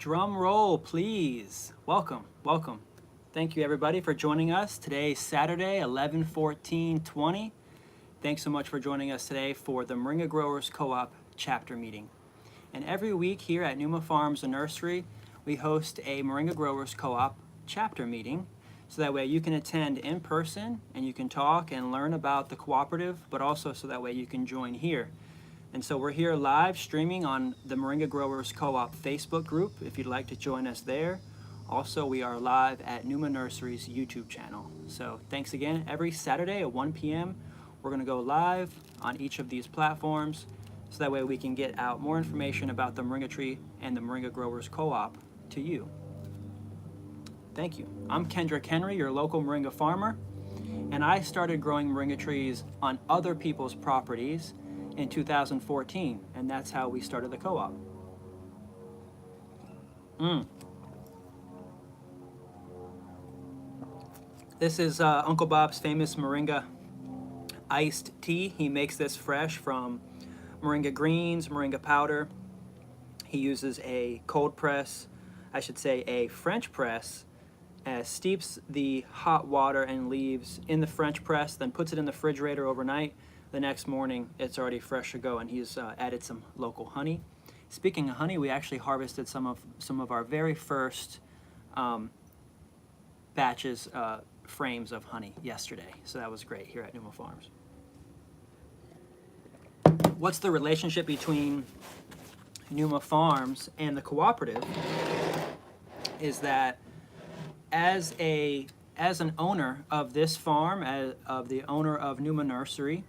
Drum roll, please. Welcome, welcome. Thank you everybody for joining us. Today is Saturday, 11/14/20. Thanks so much for joining us today for the Moringa Growers Co-op Chapter Meeting. And every week here at Numa Farms and Nursery, we host a Moringa Growers Co-op Chapter Meeting. So that way you can attend in person and you can talk and learn about the cooperative, but also so that way you can join here. And so we're here live streaming on the Moringa Growers Co-op Facebook group if you'd like to join us there. Also, we are live at Numa Nursery's YouTube channel. So thanks again. Every Saturday at 1 p.m. we're going to go live on each of these platforms so that way we can get out more information about the Moringa Tree and the Moringa Growers Co-op to you. Thank you. I'm Kendrick Henry, your local moringa farmer, and I started growing moringa trees on other people's properties in 2014, and that's how we started the co-op. This is Uncle Bob's famous Moringa Iced Tea. He makes this fresh from moringa greens, moringa powder. He uses a cold press, I should say a French press, steeps the hot water and leaves in the French press, then puts it in the refrigerator overnight. The next morning, it's already fresh to go, and he's added some local honey. Speaking of honey, we actually harvested some of our very first batches, frames of honey yesterday, so that was great here at Numa Farms. What's the relationship between Numa Farms and the cooperative? Is that as an owner of this farm, of the owner of Numa Nursery,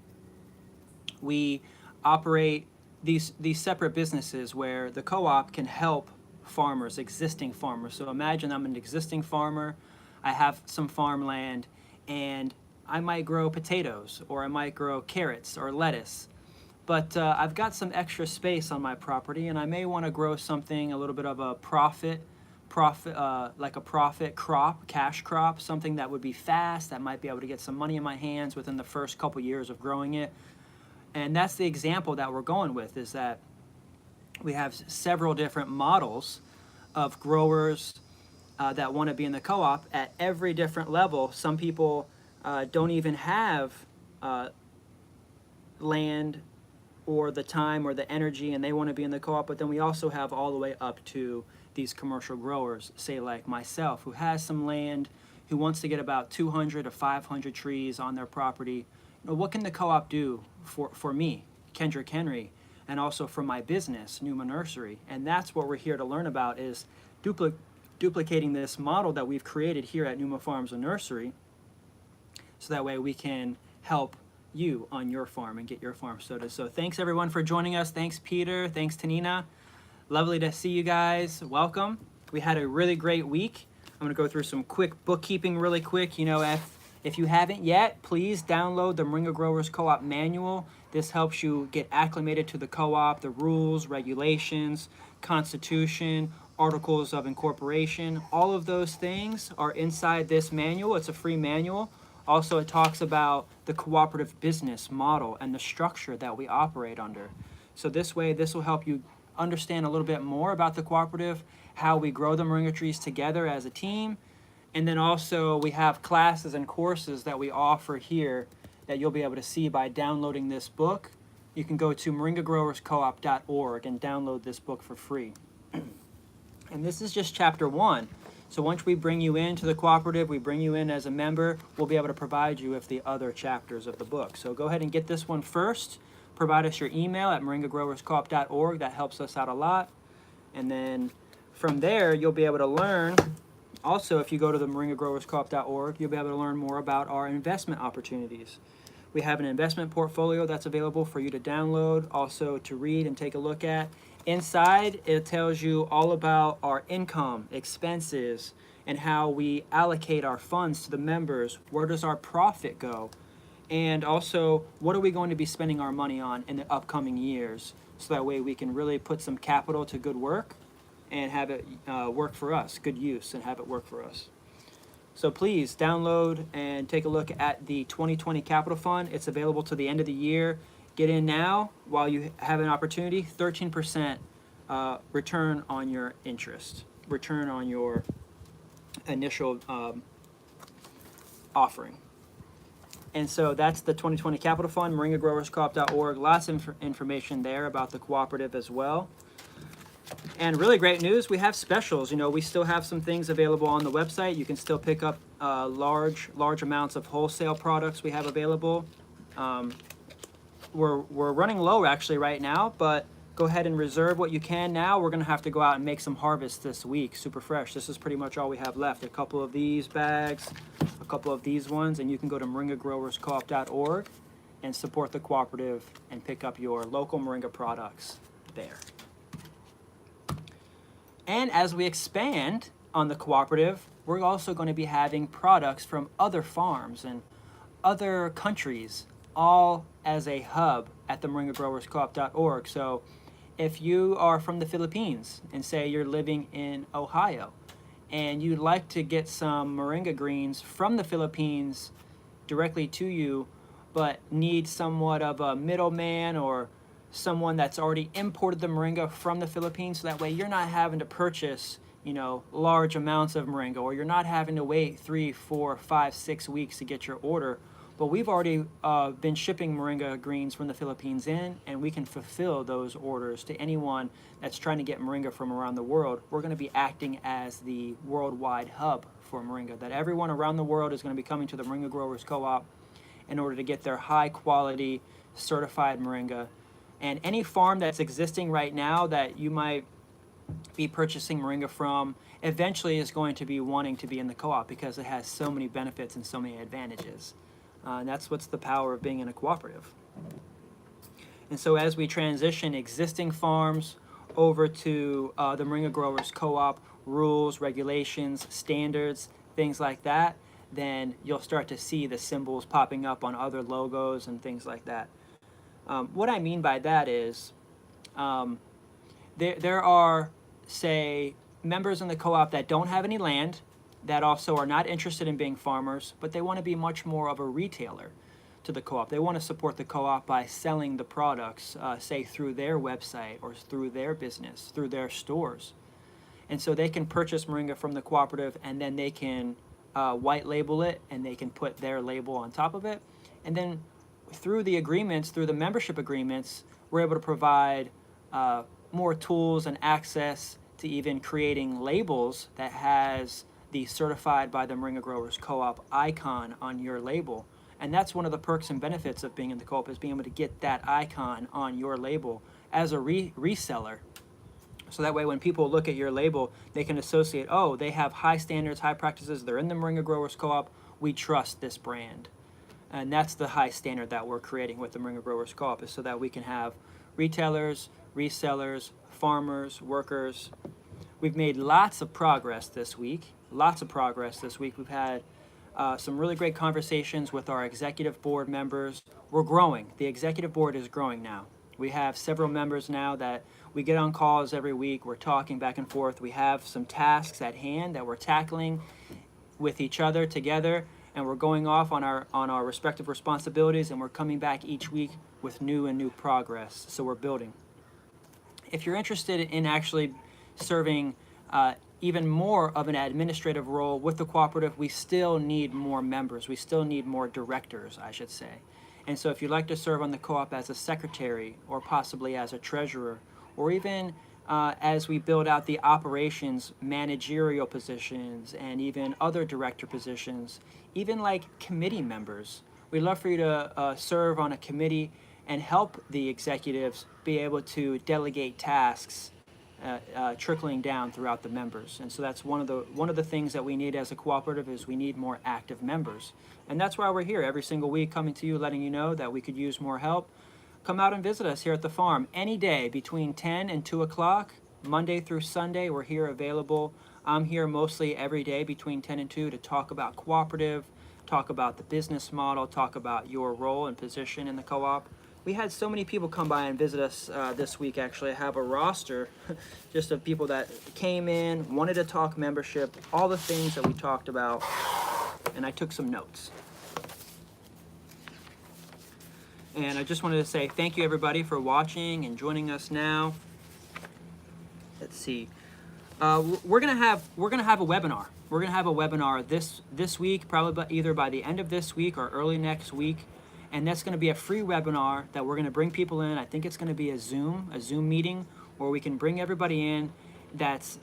we operate these separate businesses where the co-op can help farmers, existing farmers. So imagine I'm an existing farmer, I have some farmland, and I might grow potatoes, or I might grow carrots or lettuce. But I've got some extra space on my property, and I may want to grow something, a little bit of a like a profit crop, cash crop, something that would be fast, that might be able to get some money in my hands within the first couple years of growing it. And that's the example that we're going with, is that we have several different models of growers that want to be in the co-op at every different level. Some people don't even have land or the time or the energy, and they want to be in the co-op. But then we also have all the way up to these commercial growers, say like myself, who has some land, who wants to get about 200 to 500 trees on their property. What can the co-op do for me, Kendrick Henry, and also for my business, Numa Nursery? And that's what we're here to learn about, is duplicating this model that we've created here at Numa Farms and Nursery, so that way we can help you on your farm and get your farm started. So thanks everyone for joining us. Thanks Peter, thanks Tanina. Lovely to see you guys. Welcome. We had a really great week. I'm gonna go through some quick bookkeeping really quick. You know, if you haven't yet, please download the Moringa Growers Co-op Manual. This helps you get acclimated to the co-op, the rules, regulations, constitution, articles of incorporation. All of those things are inside this manual. It's a free manual. Also, it talks about the cooperative business model and the structure that we operate under. So this way, this will help you understand a little bit more about the cooperative, how we grow the moringa trees together as a team. And then also we have classes and courses that we offer here that you'll be able to see by downloading this book. You can go to moringagrowerscoop.org and download this book for free. And this is just chapter 1. So once we bring you into the cooperative, we bring you in as a member, we'll be able to provide you with the other chapters of the book. So go ahead and get this one first. Provide us your email at moringagrowerscoop.org. That helps us out a lot. And then from there, you'll be able to learn. Also, if you go to the moringagrowerscoop.org, you'll be able to learn more about our investment opportunities. We have an investment portfolio that's available for you to download, also to read and take a look at. Inside, it tells you all about our income, expenses, and how we allocate our funds to the members. Where does our profit go? And also, what are we going to be spending our money on in the upcoming years? So that way we can really put some capital to good work and have it work for us, good use, and have it work for us. So please download and take a look at the 2020 Capital Fund. It's available to the end of the year. Get in now while you have an opportunity. 13% return on your interest, return on your initial offering. And so that's the 2020 Capital Fund, moringagrowerscoop.org. Lots of information there about the cooperative as well. And really great news, we have specials. You know, we still have some things available on the website. You can still pick up large amounts of wholesale products we have available. We're running low actually right now, but go ahead and reserve what you can now. We're gonna have to go out and make some harvests this week, super fresh. This is pretty much all we have left. A couple of these bags, a couple of these ones, and you can go to moringagrowerscoop.org and support the cooperative and pick up your local moringa products there. And as we expand on the cooperative, we're also going to be having products from other farms and other countries, all as a hub at the moringagrowerscoop.org. So if you are from the Philippines and say you're living in Ohio and you'd like to get some moringa greens from the Philippines directly to you, but need somewhat of a middleman or someone that's already imported the moringa from the Philippines, so that way you're not having to purchase, you know, large amounts of moringa, or you're not having to wait 3, 4, 5, 6 weeks to get your order. But we've already been shipping moringa greens from the Philippines in, and we can fulfill those orders to anyone that's trying to get moringa from around the world. We're going to be acting as the worldwide hub for moringa, that everyone around the world is going to be coming to the Moringa Growers Co-op in order to get their high quality certified moringa. And any farm that's existing right now that you might be purchasing moringa from eventually is going to be wanting to be in the co-op because it has so many benefits and so many advantages. And that's what's the power of being in a cooperative. And so as we transition existing farms over to the Moringa Growers Co-op rules, regulations, standards, things like that, then you'll start to see the symbols popping up on other logos and things like that. What I mean by that is there are, say, members in the co-op that don't have any land, that also are not interested in being farmers, but they want to be much more of a retailer to the co-op. They want to support the co-op by selling the products, say, through their website or through their business, through their stores. And so they can purchase moringa from the cooperative, and then they can white label it, and they can put their label on top of it. And then through the agreements, through the membership agreements, we're able to provide more tools and access to even creating labels that has the certified by the Moringa Growers Co-op icon on your label. And that's one of the perks and benefits of being in the co-op, is being able to get that icon on your label as a reseller. So that way when people look at your label, they can associate, oh, they have high standards, high practices, they're in the Moringa Growers Co-op, we trust this brand. And that's the high standard that we're creating with the Moringa Growers Co-op, is so that we can have retailers, resellers, farmers, workers. We've made lots of progress this week. We've had some really great conversations with our executive board members. We're growing. The executive board is growing now. We have several members now that we get on calls every week. We're talking back and forth. We have some tasks at hand that we're tackling with each other together, and we're going off on our respective responsibilities, and we're coming back each week with new progress. So we're building. If you're interested in actually serving even more of an administrative role with the cooperative, we still need more members. We still need more directors, I should say. And so if you'd like to serve on the co-op as a secretary, or possibly as a treasurer, or even as we build out the operations, managerial positions, and even other director positions, even like committee members, we'd love for you to serve on a committee and help the executives be able to delegate tasks trickling down throughout the members. And so that's one of the things that we need as a cooperative, is we need more active members. And that's why we're here every single week, coming to you, letting you know that we could use more help. Come out and visit us here at the farm any day between 10 and 2 o'clock, Monday through Sunday. We're here available. I'm here mostly every day between 10 and 2 to talk about cooperative, talk about the business model, talk about your role and position in the co-op. We had so many people come by and visit us this week. Actually, I have a roster just of people that came in, wanted to talk membership, all the things that we talked about, and I took some notes. And I just wanted to say thank you, everybody, for watching and joining us now. let's see. We're gonna have a webinar. We're gonna have a webinar this week, probably either by the end of this week or early next week, and that's gonna be a free webinar that we're gonna bring people in. I think it's gonna be a Zoom meeting where we can bring everybody in that's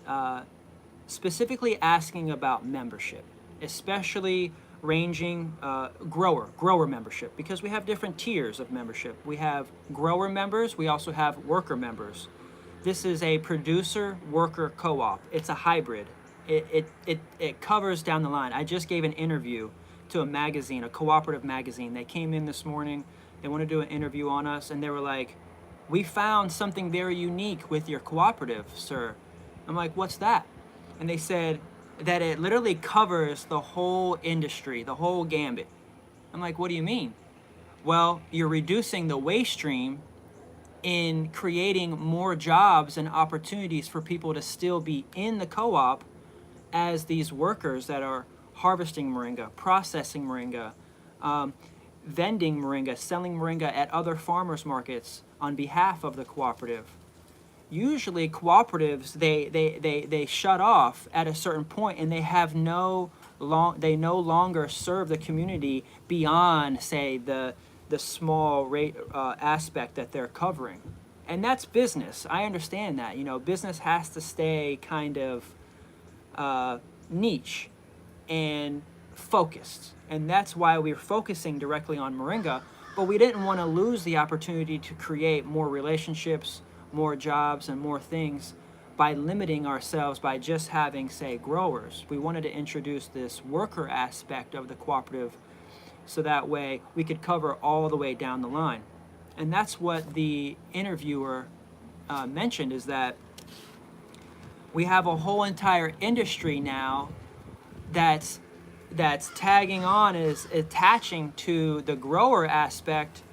specifically asking about membership, especially ranging grower membership, because we have different tiers of membership. We have grower members. We also have worker members. This is a producer worker co-op. It's a hybrid. It covers down the line. I just gave an interview to a magazine, a cooperative magazine. They came in this morning. They want to do an interview on us, and they were like, "We found something very unique with your cooperative, sir." I'm like, "What's that?" And they said that it literally covers the whole industry, the whole gambit. I'm like, "What do you mean?" "Well, you're reducing the waste stream in creating more jobs and opportunities for people to still be in the co-op as these workers that are harvesting moringa, processing moringa, vending moringa, selling moringa at other farmers markets on behalf of the cooperative." Usually cooperatives, they shut off at a certain point, and they have they no longer serve the community beyond, say, the small rate aspect that they're covering. And that's business. I understand that. Business has to stay kind of niche and focused. And that's why we're focusing directly on moringa. But we didn't want to lose the opportunity to create more relationships, more jobs, and more things by limiting ourselves by just having, say, growers. We wanted to introduce this worker aspect of the cooperative so that way we could cover all the way down the line. And that's what the interviewer mentioned, is that we have a whole entire industry now that's tagging on, is attaching to the grower aspect,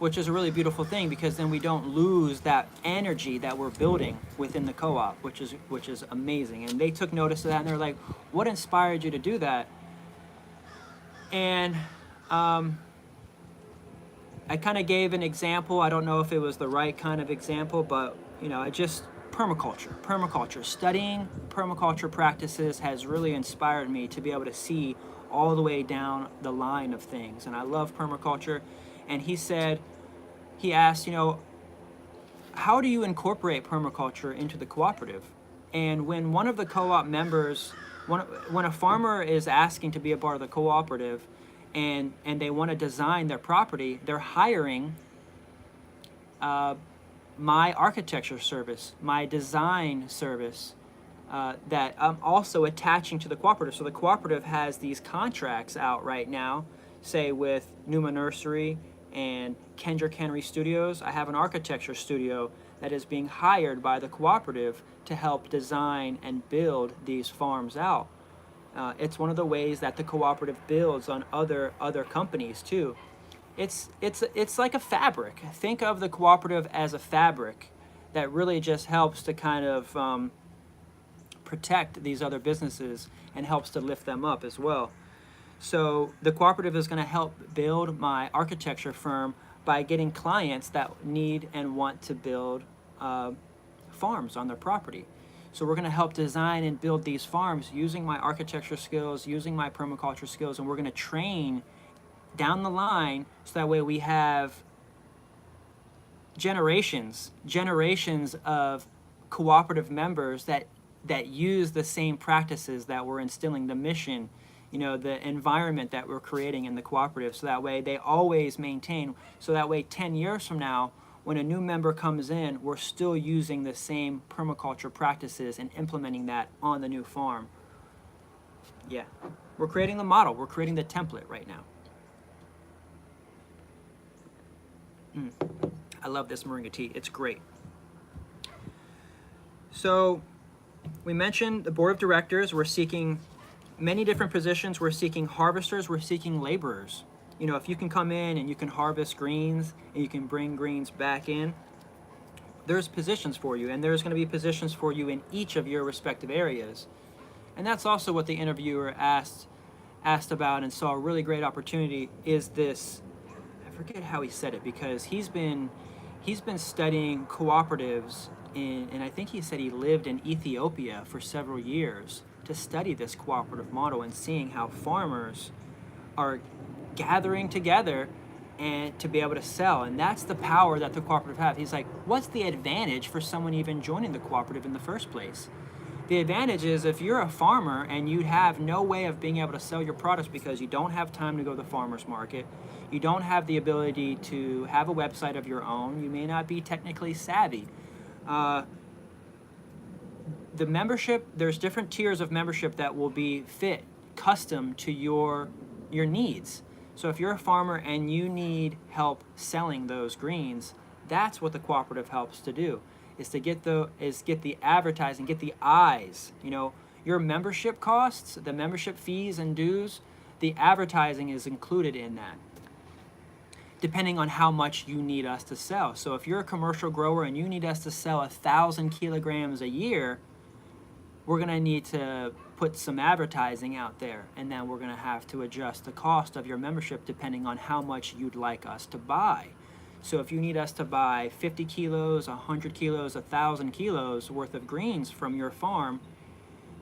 which is a really beautiful thing, because then we don't lose that energy that we're building within the co-op, which is amazing. And they took notice of that, and they're like, "What inspired you to do that?" And I kind of gave an example. I don't know if it was the right kind of example, but permaculture. Studying permaculture practices has really inspired me to be able to see all the way down the line of things. And I love permaculture. And he asked, how do you incorporate permaculture into the cooperative? And when one of the co-op members, when a farmer is asking to be a part of the cooperative, and they want to design their property, they're hiring my architecture service, my design service, that I'm also attaching to the cooperative. So the cooperative has these contracts out right now, say with Numa Nursery and Kendrick Henry Studios. I have an architecture studio that is being hired by the cooperative to help design and build these farms out. It's one of the ways that the cooperative builds on other companies too. It's like a fabric. Think of the cooperative as a fabric that really just helps to kind of protect these other businesses and helps to lift them up as well. So the cooperative is going to help build my architecture firm by getting clients that need and want to build farms on their property. So we're going to help design and build these farms using my architecture skills, using my permaculture skills, and we're going to train down the line so that way we have generations of cooperative members that use the same practices that we're instilling, the mission, the environment that we're creating in the cooperative, so that way they always maintain, so that way 10 years from now, when a new member comes in, we're still using the same permaculture practices and implementing that on the new farm. Yeah, we're creating the model, we're creating the template right now. I love this Moringa tea, it's great. So we mentioned the board of directors. We're seeking many different positions. We're seeking harvesters, we're seeking laborers. If you can come in and you can harvest greens and you can bring greens back in, there's positions for you, and there's going to be positions for you in each of your respective areas. And that's also what the interviewer asked about and saw a really great opportunity, is this, I forget how he said it, because he's been studying cooperatives and I think he said he lived in Ethiopia for several years to study this cooperative model and seeing how farmers are gathering together and to be able to sell. And that's the power that the cooperative have. He's like, what's the advantage for someone even joining the cooperative in the first place? The advantage is if you're a farmer and you have no way of being able to sell your products because you don't have time to go to the farmer's market, you don't have the ability to have a website of your own, you may not be technically savvy. The membership, there's different tiers of membership that will be fit, custom to your needs. So if you're a farmer and you need help selling those greens, that's what the cooperative helps to do, is to get the advertising, get the eyes. You know, your membership costs, the membership fees and dues, the advertising is included in that, depending on how much you need us to sell. So if you're a commercial grower and you need us to sell 1,000 kilograms a year, we're gonna need to put some advertising out there, and then we're gonna have to adjust the cost of your membership depending on how much you'd like us to buy. So if you need us to buy 50 kilos, 100 kilos, 1,000 kilos worth of greens from your farm,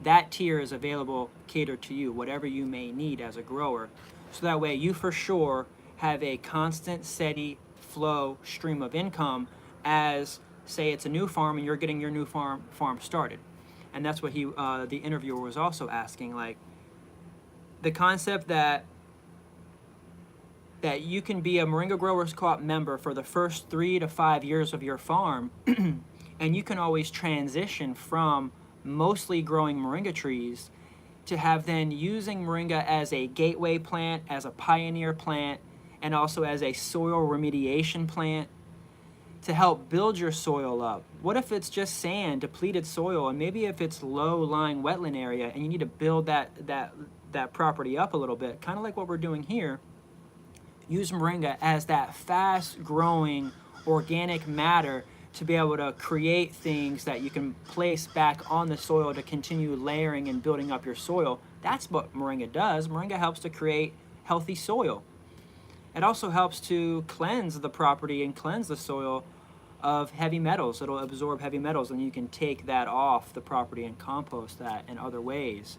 that tier is available, catered to you, whatever you may need as a grower. So that way you for sure have a constant, steady flow stream of income as, say, it's a new farm and you're getting your new farm started. And that's what the interviewer was also asking, like, the concept that you can be a Moringa Growers Co-op member for the first 3 to 5 years of your farm, and you can always transition from mostly growing moringa trees to have then using moringa as a gateway plant, as a pioneer plant, and also as a soil remediation plant to help build your soil up. What if it's just sand, depleted soil, and maybe if it's low-lying wetland area and you need to build that property up a little bit, kind of like what we're doing here. Use moringa as that fast-growing organic matter to be able to create things that you can place back on the soil to continue layering and building up your soil. That's what moringa does. Moringa helps to create healthy soil. It also helps to cleanse the property and cleanse the soil of heavy metals. It'll absorb heavy metals, and you can take that off the property and compost that in other ways.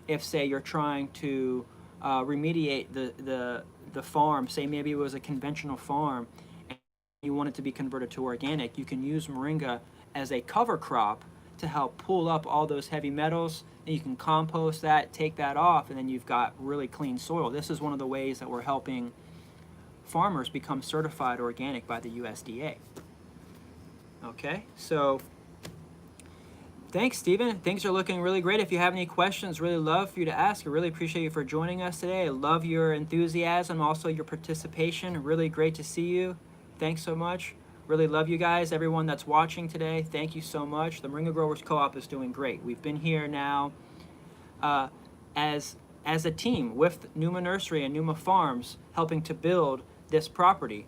If, say, you're trying to remediate the farm, say maybe it was a conventional farm and you want it to be converted to organic, you can use moringa as a cover crop to help pull up all those heavy metals, and you can compost that, take that off, and then you've got really clean soil. This is one of the ways that we're helping farmers become certified organic by the USDA. Okay, so thanks, Stephen. Things are looking really great. If you have any questions, really love for you to ask. I really appreciate you for joining us today. I love your enthusiasm, also your participation. Really great to see you. Thanks so much. Really love you guys, everyone that's watching today. Thank you so much. The Moringa Growers Co-op is doing great. We've been here now as a team with Numa Nursery and Numa Farms helping to build this property.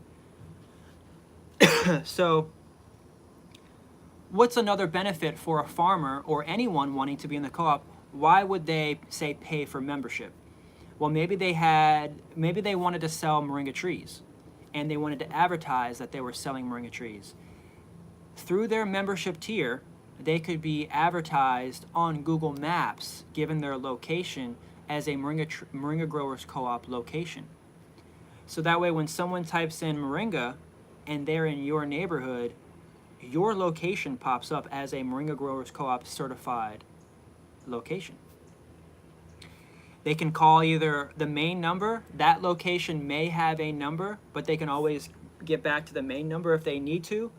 So what's another benefit for a farmer or anyone wanting to be in the co-op? Why would they, say, pay for membership? Well, maybe they wanted to sell moringa trees and they wanted to advertise that they were selling moringa trees. Through their membership tier, they could be advertised on Google Maps, given their location as a Moringa Growers Co-op location. So that way when someone types in moringa and they're in your neighborhood, your location pops up as a Moringa Growers Co-op certified location. They can call either the main number. That location may have a number, but they can always get back to the main number if they need to.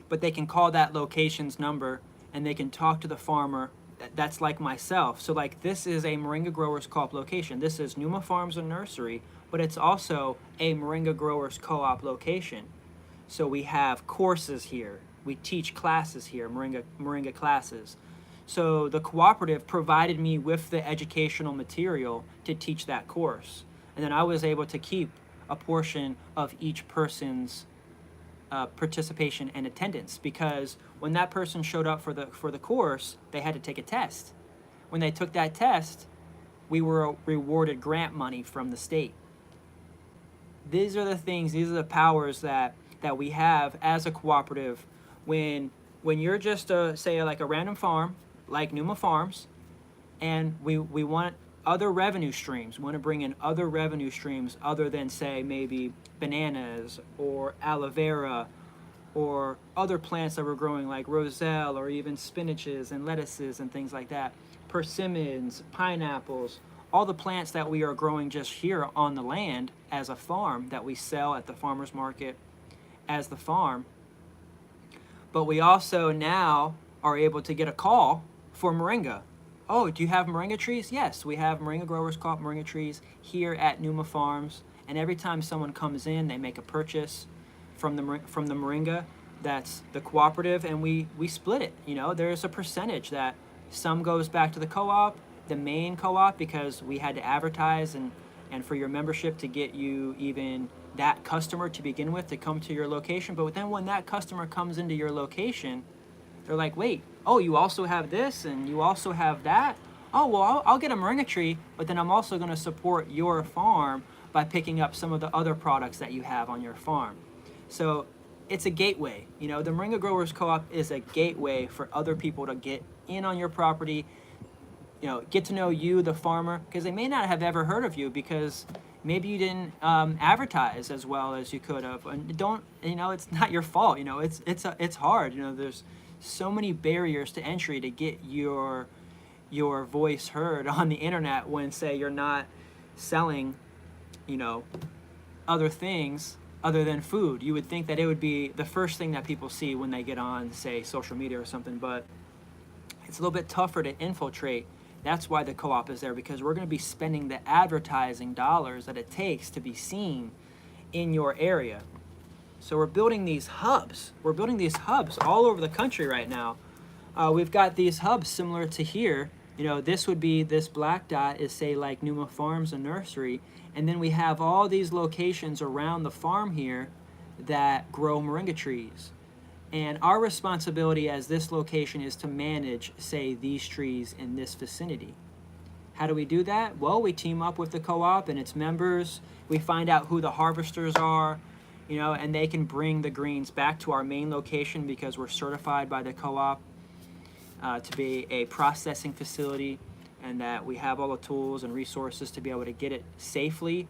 But they can call that location's number and they can talk to the farmer. That's like myself. So like this is a Moringa Growers Co-op location. This is Numa Farms and Nursery, but it's also a Moringa Growers Co-op location. So we have courses here. We teach classes here, Moringa classes. So the cooperative provided me with the educational material to teach that course. And then I was able to keep a portion of each person's participation and attendance, because when that person showed up for the course, they had to take a test. When they took that test, we were rewarded grant money from the state. These are the things, these are the powers that that we have as a cooperative when you're just say like a random farm like Numa Farms, and we want other revenue streams. We want to bring in other revenue streams other than, say, maybe bananas or aloe vera or other plants that we're growing like roselle or even spinaches and lettuces and things like that, persimmons, pineapples, all the plants that we are growing just here on the land as a farm that we sell at the farmer's market as the farm. But we also now are able to get a call for moringa. Oh, do you have moringa trees? Yes, we have Moringa Growers Co-op Moringa trees here at Numa Farms. And every time someone comes in, they make a purchase from the moringa. That's the cooperative, and we split it. You know, there's a percentage that some goes back to the co-op, the main co-op, because we had to advertise and for your membership to get you even that customer to begin with to come to your location. But then when that customer comes into your location, they're like, wait, oh, you also have this and you also have that? Oh, well, I'll get a moringa tree, but then I'm also going to support your farm by picking up some of the other products that you have on your farm. So it's a gateway. You know, the Moringa Growers Co-op is a gateway for other people to get in on your property, you know, get to know you, the farmer, because they may not have ever heard of you because maybe you didn't advertise as well as you could have. And don't, you know, it's not your fault. You know, it's hard. You know, there's so many barriers to entry to get your voice heard on the internet when, say, you're not selling, you know, other things other than food. You would think that it would be the first thing that people see when they get on, say, social media or something, but it's a little bit tougher to infiltrate. That's why the co-op is there, because we're going to be spending the advertising dollars that it takes to be seen in your area. So we're building these hubs. We're building these hubs all over the country right now. We've got these hubs similar to here. You know, this would be, this black dot is, say, like Numa Farms and Nursery. And then we have all these locations around the farm here that grow moringa trees. And our responsibility as this location is to manage, say, these trees in this vicinity. How do we do that? Well, we team up with the co-op and its members. We find out who the harvesters are, you know, and they can bring the greens back to our main location because we're certified by the co-op to be a processing facility, and that we have all the tools and resources to be able to get it safely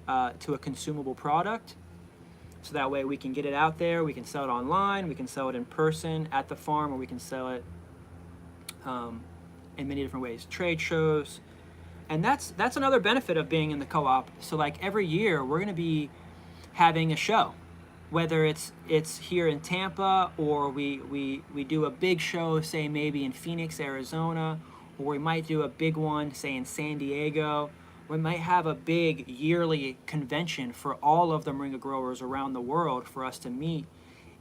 to a consumable product. So that way we can get it out there, we can sell it online, we can sell it in person at the farm, or we can sell it in many different ways, trade shows. And that's another benefit of being in the co-op. So like every year we're gonna be having a show, whether it's here in Tampa, or we do a big show, say maybe in Phoenix, Arizona, or we might do a big one, say in San Diego. We might have a big yearly convention for all of the moringa growers around the world for us to meet,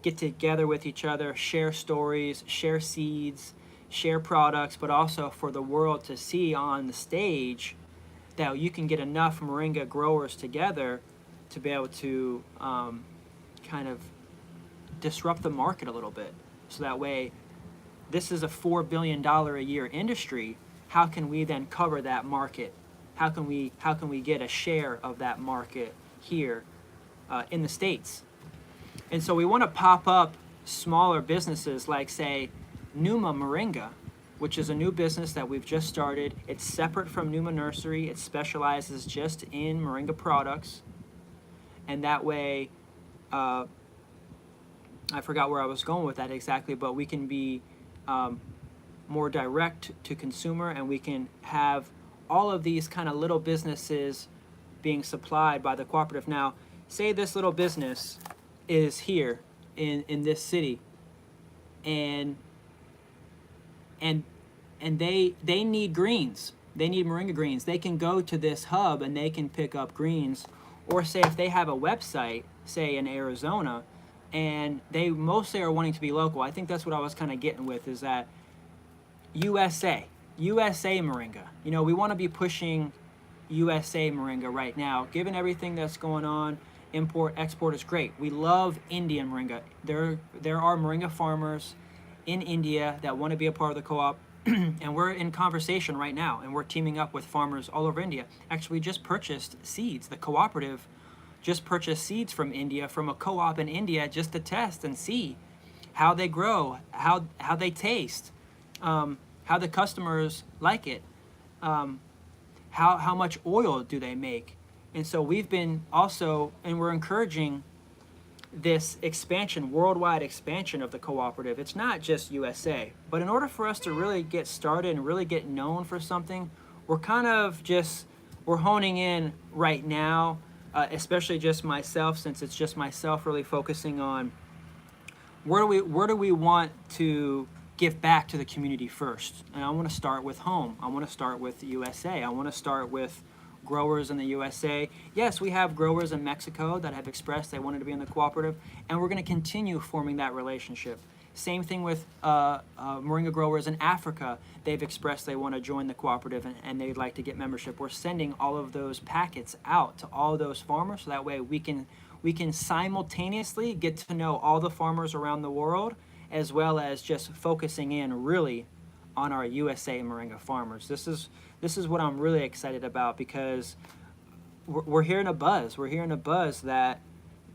get together with each other, share stories, share seeds, share products, but also for the world to see on the stage that you can get enough moringa growers together to be able to kind of disrupt the market a little bit. So that way, this is a $4 billion a year industry. How can we then cover that market? How can we get a share of that market here in the States? And so we want to pop up smaller businesses like, say, Numa Moringa, which is a new business that we've just started. It's separate from Numa Nursery. It specializes just in moringa products. And that way, I forgot where I was going with that exactly, but we can be more direct to consumer, and we can have all of these kind of little businesses being supplied by the cooperative. Now, say this little business is here in this city, and they need greens. They need moringa greens. They can go to this hub and they can pick up greens. Or say if they have a website, say in Arizona, and they mostly are wanting to be local. I think that's what I was kind of getting with, is that USA Moringa. You know, we want to be pushing USA Moringa right now. Given everything that's going on, import, export is great. We love Indian Moringa. There are Moringa farmers in India that want to be a part of the co-op, and we're in conversation right now, and we're teaming up with farmers all over India. Actually, we just purchased seeds. The cooperative just purchase seeds from India, from a co-op in India, just to test and see how they grow, how they taste, how the customers like it, how much oil do they make. And so we've been also, and we're encouraging this expansion, worldwide expansion of the cooperative. It's not just USA, but in order for us to really get started and really get known for something, we're kind of just, we're honing in right now, especially just myself, since it's just myself really focusing on where do we want to give back to the community first. And I want to start with home. I want to start with the USA. I want to start with growers in the USA. Yes, we have growers in Mexico that have expressed they wanted to be in the cooperative, and we're going to continue forming that relationship. Same thing with Moringa growers in Africa. They've expressed they want to join the cooperative and they'd like to get membership. We're sending all of those packets out to all those farmers, so that way we can simultaneously get to know all the farmers around the world, as well as just focusing in really on our USA Moringa farmers. This is what I'm really excited about, because we're hearing a buzz. We're hearing a buzz that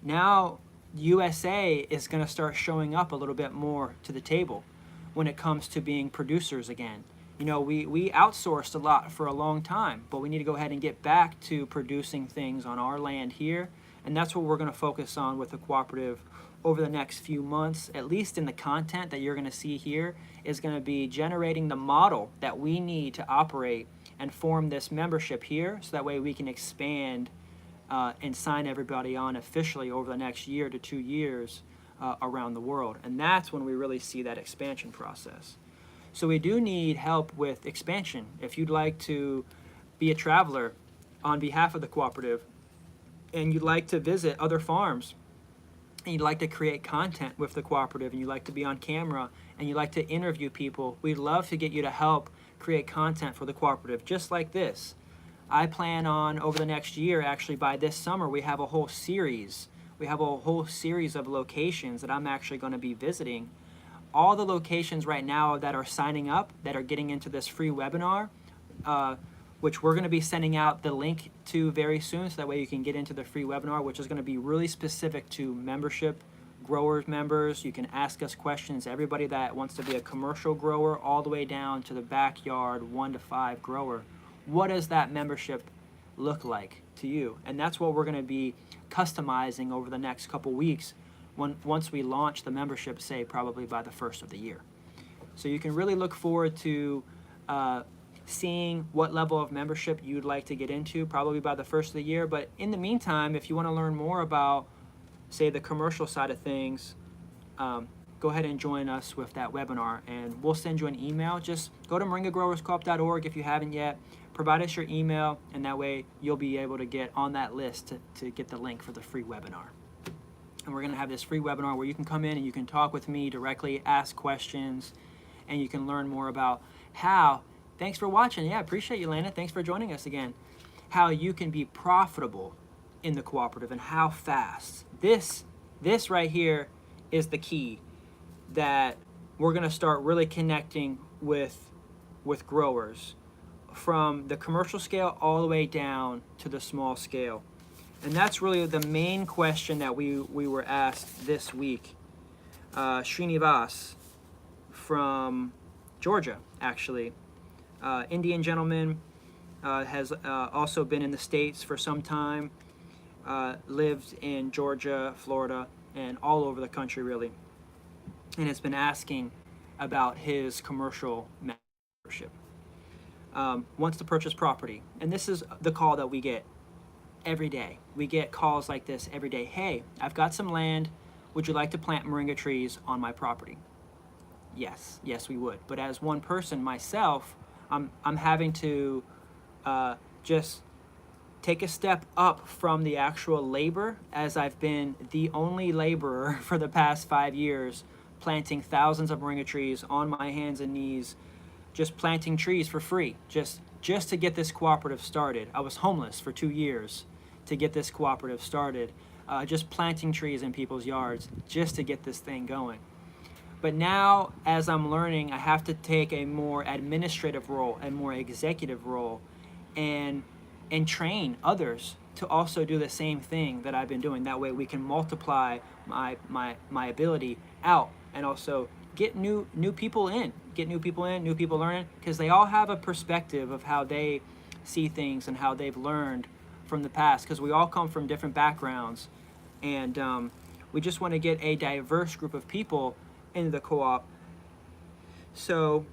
now USA is going to start showing up a little bit more to the table when it comes to being producers again. You know, we outsourced a lot for a long time, but we need to go ahead and get back to producing things on our land here. And that's what we're going to focus on with the cooperative over the next few months, at least in the content that you're going to see here, is going to be generating the model that we need to operate and form this membership here, so that way we can expand and sign everybody on officially over the next year to 2 years around the world. And that's when we really see that expansion process. So we do need help with expansion. If you'd like to be a traveler on behalf of the cooperative, and you'd like to visit other farms, and you'd like to create content with the cooperative, and you'd like to be on camera, and you'd like to interview people, we'd love to get you to help create content for the cooperative, just like this. I plan on, over the next year, actually by this summer, we have a whole series. We have a whole series of locations that I'm actually going to be visiting. All the locations right now that are signing up, that are getting into this free webinar, which we're going to be sending out the link to very soon, so that way you can get into the free webinar, which is going to be really specific to membership, growers members. You can ask us questions. Everybody that wants to be a commercial grower, all the way down to the backyard 1 to 5 grower. What does that membership look like to you? And that's what we're going to be customizing over the next couple weeks once we launch the membership, say probably by the 1st of the year. So you can really look forward to seeing what level of membership you'd like to get into, probably by the 1st of the year. But in the meantime, if you want to learn more about, say, the commercial side of things, go ahead and join us with that webinar, and we'll send you an email. Just go to moringagrowerscoop.org if you haven't yet. Provide us your email, and that way you'll be able to get on that list to get the link for the free webinar. And we're going to have this free webinar where you can come in and you can talk with me directly, ask questions, and you can learn more about how. Thanks for watching. Yeah, appreciate you, Lana. Thanks for joining us again. How you can be profitable in the cooperative and how fast. This right here is the key that we're going to start really connecting with growers from the commercial scale all the way down to the small scale. And that's really the main question that we were asked this week. Srinivas from Georgia, actually. Indian gentleman, has also been in the States for some time, lived in Georgia, Florida, and all over the country really, and has been asking about his commercial membership. Wants to purchase property, and this is the call that we get every day. We get calls like this every day. Hey, I've got some land. Would you like to plant moringa trees on my property? Yes, we would. But as one person myself, I'm having to just take a step up from the actual labor, as I've been the only laborer for the past 5 years, planting thousands of moringa trees on my hands and knees, just planting trees for free, just to get this cooperative started. I was homeless for 2 years to get this cooperative started, just planting trees in people's yards just to get this thing going. But now, as I'm learning, I have to take a more administrative role, a more executive role, and train others to also do the same thing that I've been doing. That way we can multiply my ability out, and also get new people in, new people learning, because they all have a perspective of how they see things and how they've learned from the past, because we all come from different backgrounds, and we just want to get a diverse group of people into the co-op. So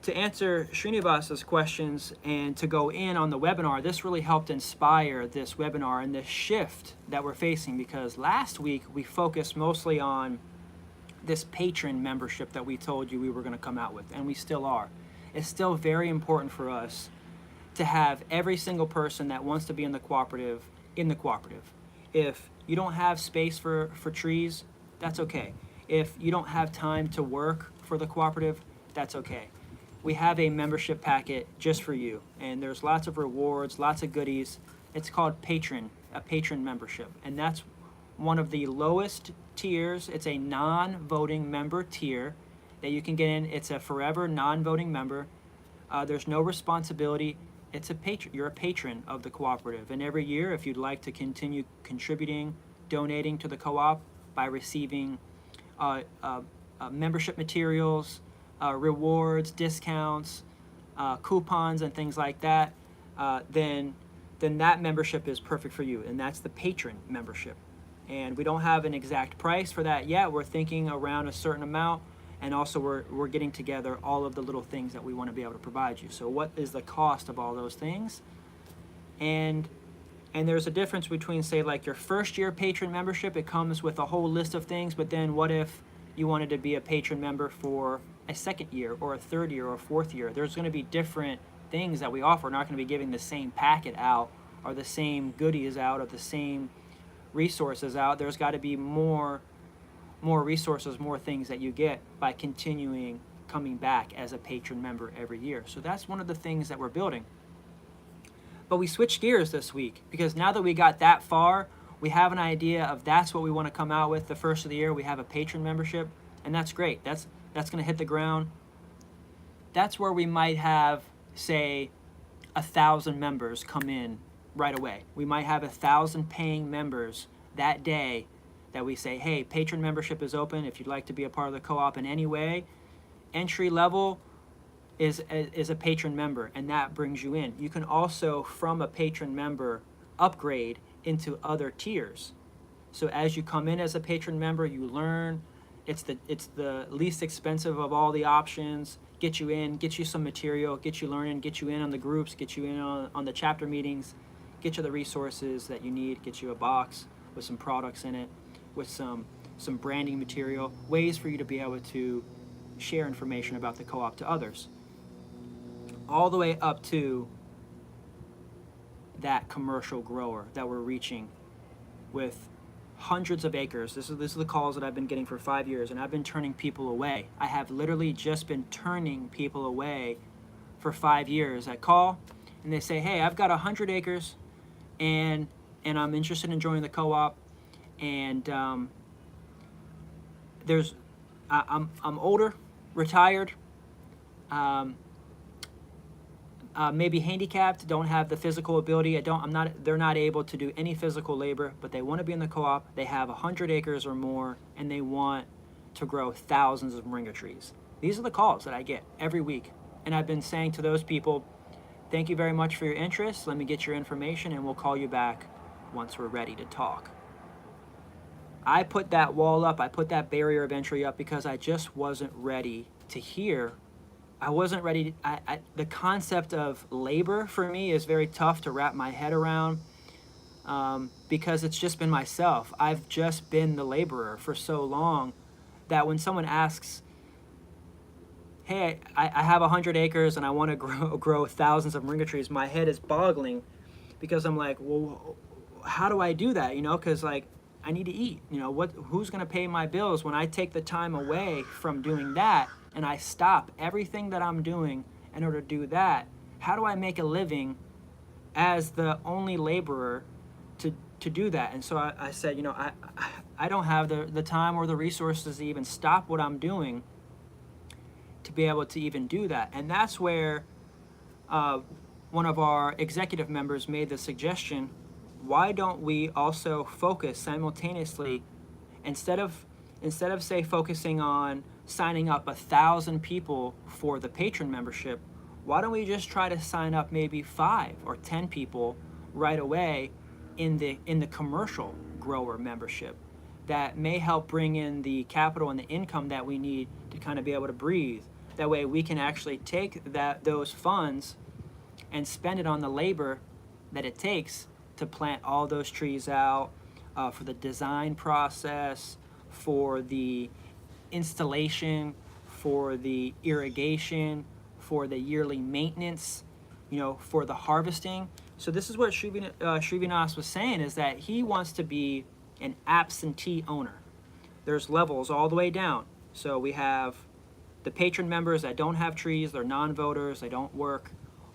to answer Srinivas's questions and to go in on the webinar, this really helped inspire this webinar and this shift that we're facing, because last week we focused mostly on this Patron membership that we told you we were going to come out with, and we still are. It's still very important for us to have every single person that wants to be in the cooperative in the cooperative. If you don't have space for trees, that's okay. If you don't have time to work for the cooperative, that's okay. We have a membership packet just for you, and there's lots of rewards, lots of goodies. It's called Patron, a Patron membership, and that's one of the lowest tiers. It's a non-voting member tier that you can get in. It's a forever non-voting member. There's no responsibility. It's a patron. You're a patron of the cooperative, and every year, if you'd like to continue contributing, donating to the co-op by receiving membership materials, rewards, discounts, coupons, and things like that, then that membership is perfect for you, and that's the Patron membership. And we don't have an exact price for that yet. We're thinking around a certain amount, and also we're getting together all of the little things that we want to be able to provide you. So what is the cost of all those things? And there's a difference between, say, like your first year Patron membership. It comes with a whole list of things, but then what if you wanted to be a Patron member for a second year or a third year or a fourth year? There's going to be different things that we offer. We're not going to be giving the same packet out or the same goodies out or the same resources out. There's got to be more resources, more things that you get by continuing coming back as a Patron member every year. So that's one of the things that we're building. But we switched gears this week, because now that we got that far, we have an idea of that's what we want to come out with the first of the year. We have a Patron membership, and that's great. That's going to hit the ground. That's where we might have, say, 1,000 members come in right away. We might have 1,000 paying members that day that we say, hey, Patron membership is open. If you'd like to be a part of the co-op in any way, entry level is a Patron member, and that brings you in. You can also, from a Patron member, upgrade into other tiers. So as you come in as a Patron member, you learn. It's the least expensive of all the options. Get you in, get you some material, get you learning, get you in on the groups, get you in on the chapter meetings, get you the resources that you need, get you a box with some products in it, with some branding material, ways for you to be able to share information about the co-op to others. All the way up to that commercial grower that we're reaching with hundreds of acres. This is the calls that I've been getting for 5 years, and I've been turning people away. I have literally just been turning people away for 5 years. I call and they say, hey, I've got 100 acres and I'm interested in joining the co-op, and I'm older, retired, maybe handicapped, don't have the physical ability. They're not able to do any physical labor, but they want to be in the co-op. They have 100 acres or more, and they want to grow thousands of moringa trees. These are the calls that I get every week. And I've been saying to those people, thank you very much for your interest. Let me get your information, and we'll call you back once we're ready to talk. I put that wall up, I put that barrier of entry up because I just wasn't ready to hear. I wasn't ready. The concept of labor for me is very tough to wrap my head around, because it's just been myself. I've just been the laborer for so long that when someone asks, hey, I have 100 acres and I want to grow thousands of moringa trees, my head is boggling, because I'm like, well, how do I do that? Because like I need to eat. Who's going to pay my bills when I take the time away from doing that? And I stop everything that I'm doing in order to do that? How do I make a living as the only laborer to do that? And so I said, I don't have the time or the resources to even stop what I'm doing to be able to even do that. And that's where one of our executive members made the suggestion, why don't we also focus simultaneously, instead of say focusing on signing up 1,000 people for the patron membership, why don't we just try to sign up maybe 5 or 10 people right away in the commercial grower membership? That may help bring in the capital and the income that we need to kind of be able to breathe. That way we can actually take those funds and spend it on the labor that it takes to plant all those trees out, for the design process, for the installation, for the irrigation, for the yearly maintenance, for the harvesting. So this is what Shrivinath was saying, is that he wants to be an absentee owner. There's levels all the way down. So we have the patron members that don't have trees, they're non-voters, they don't work,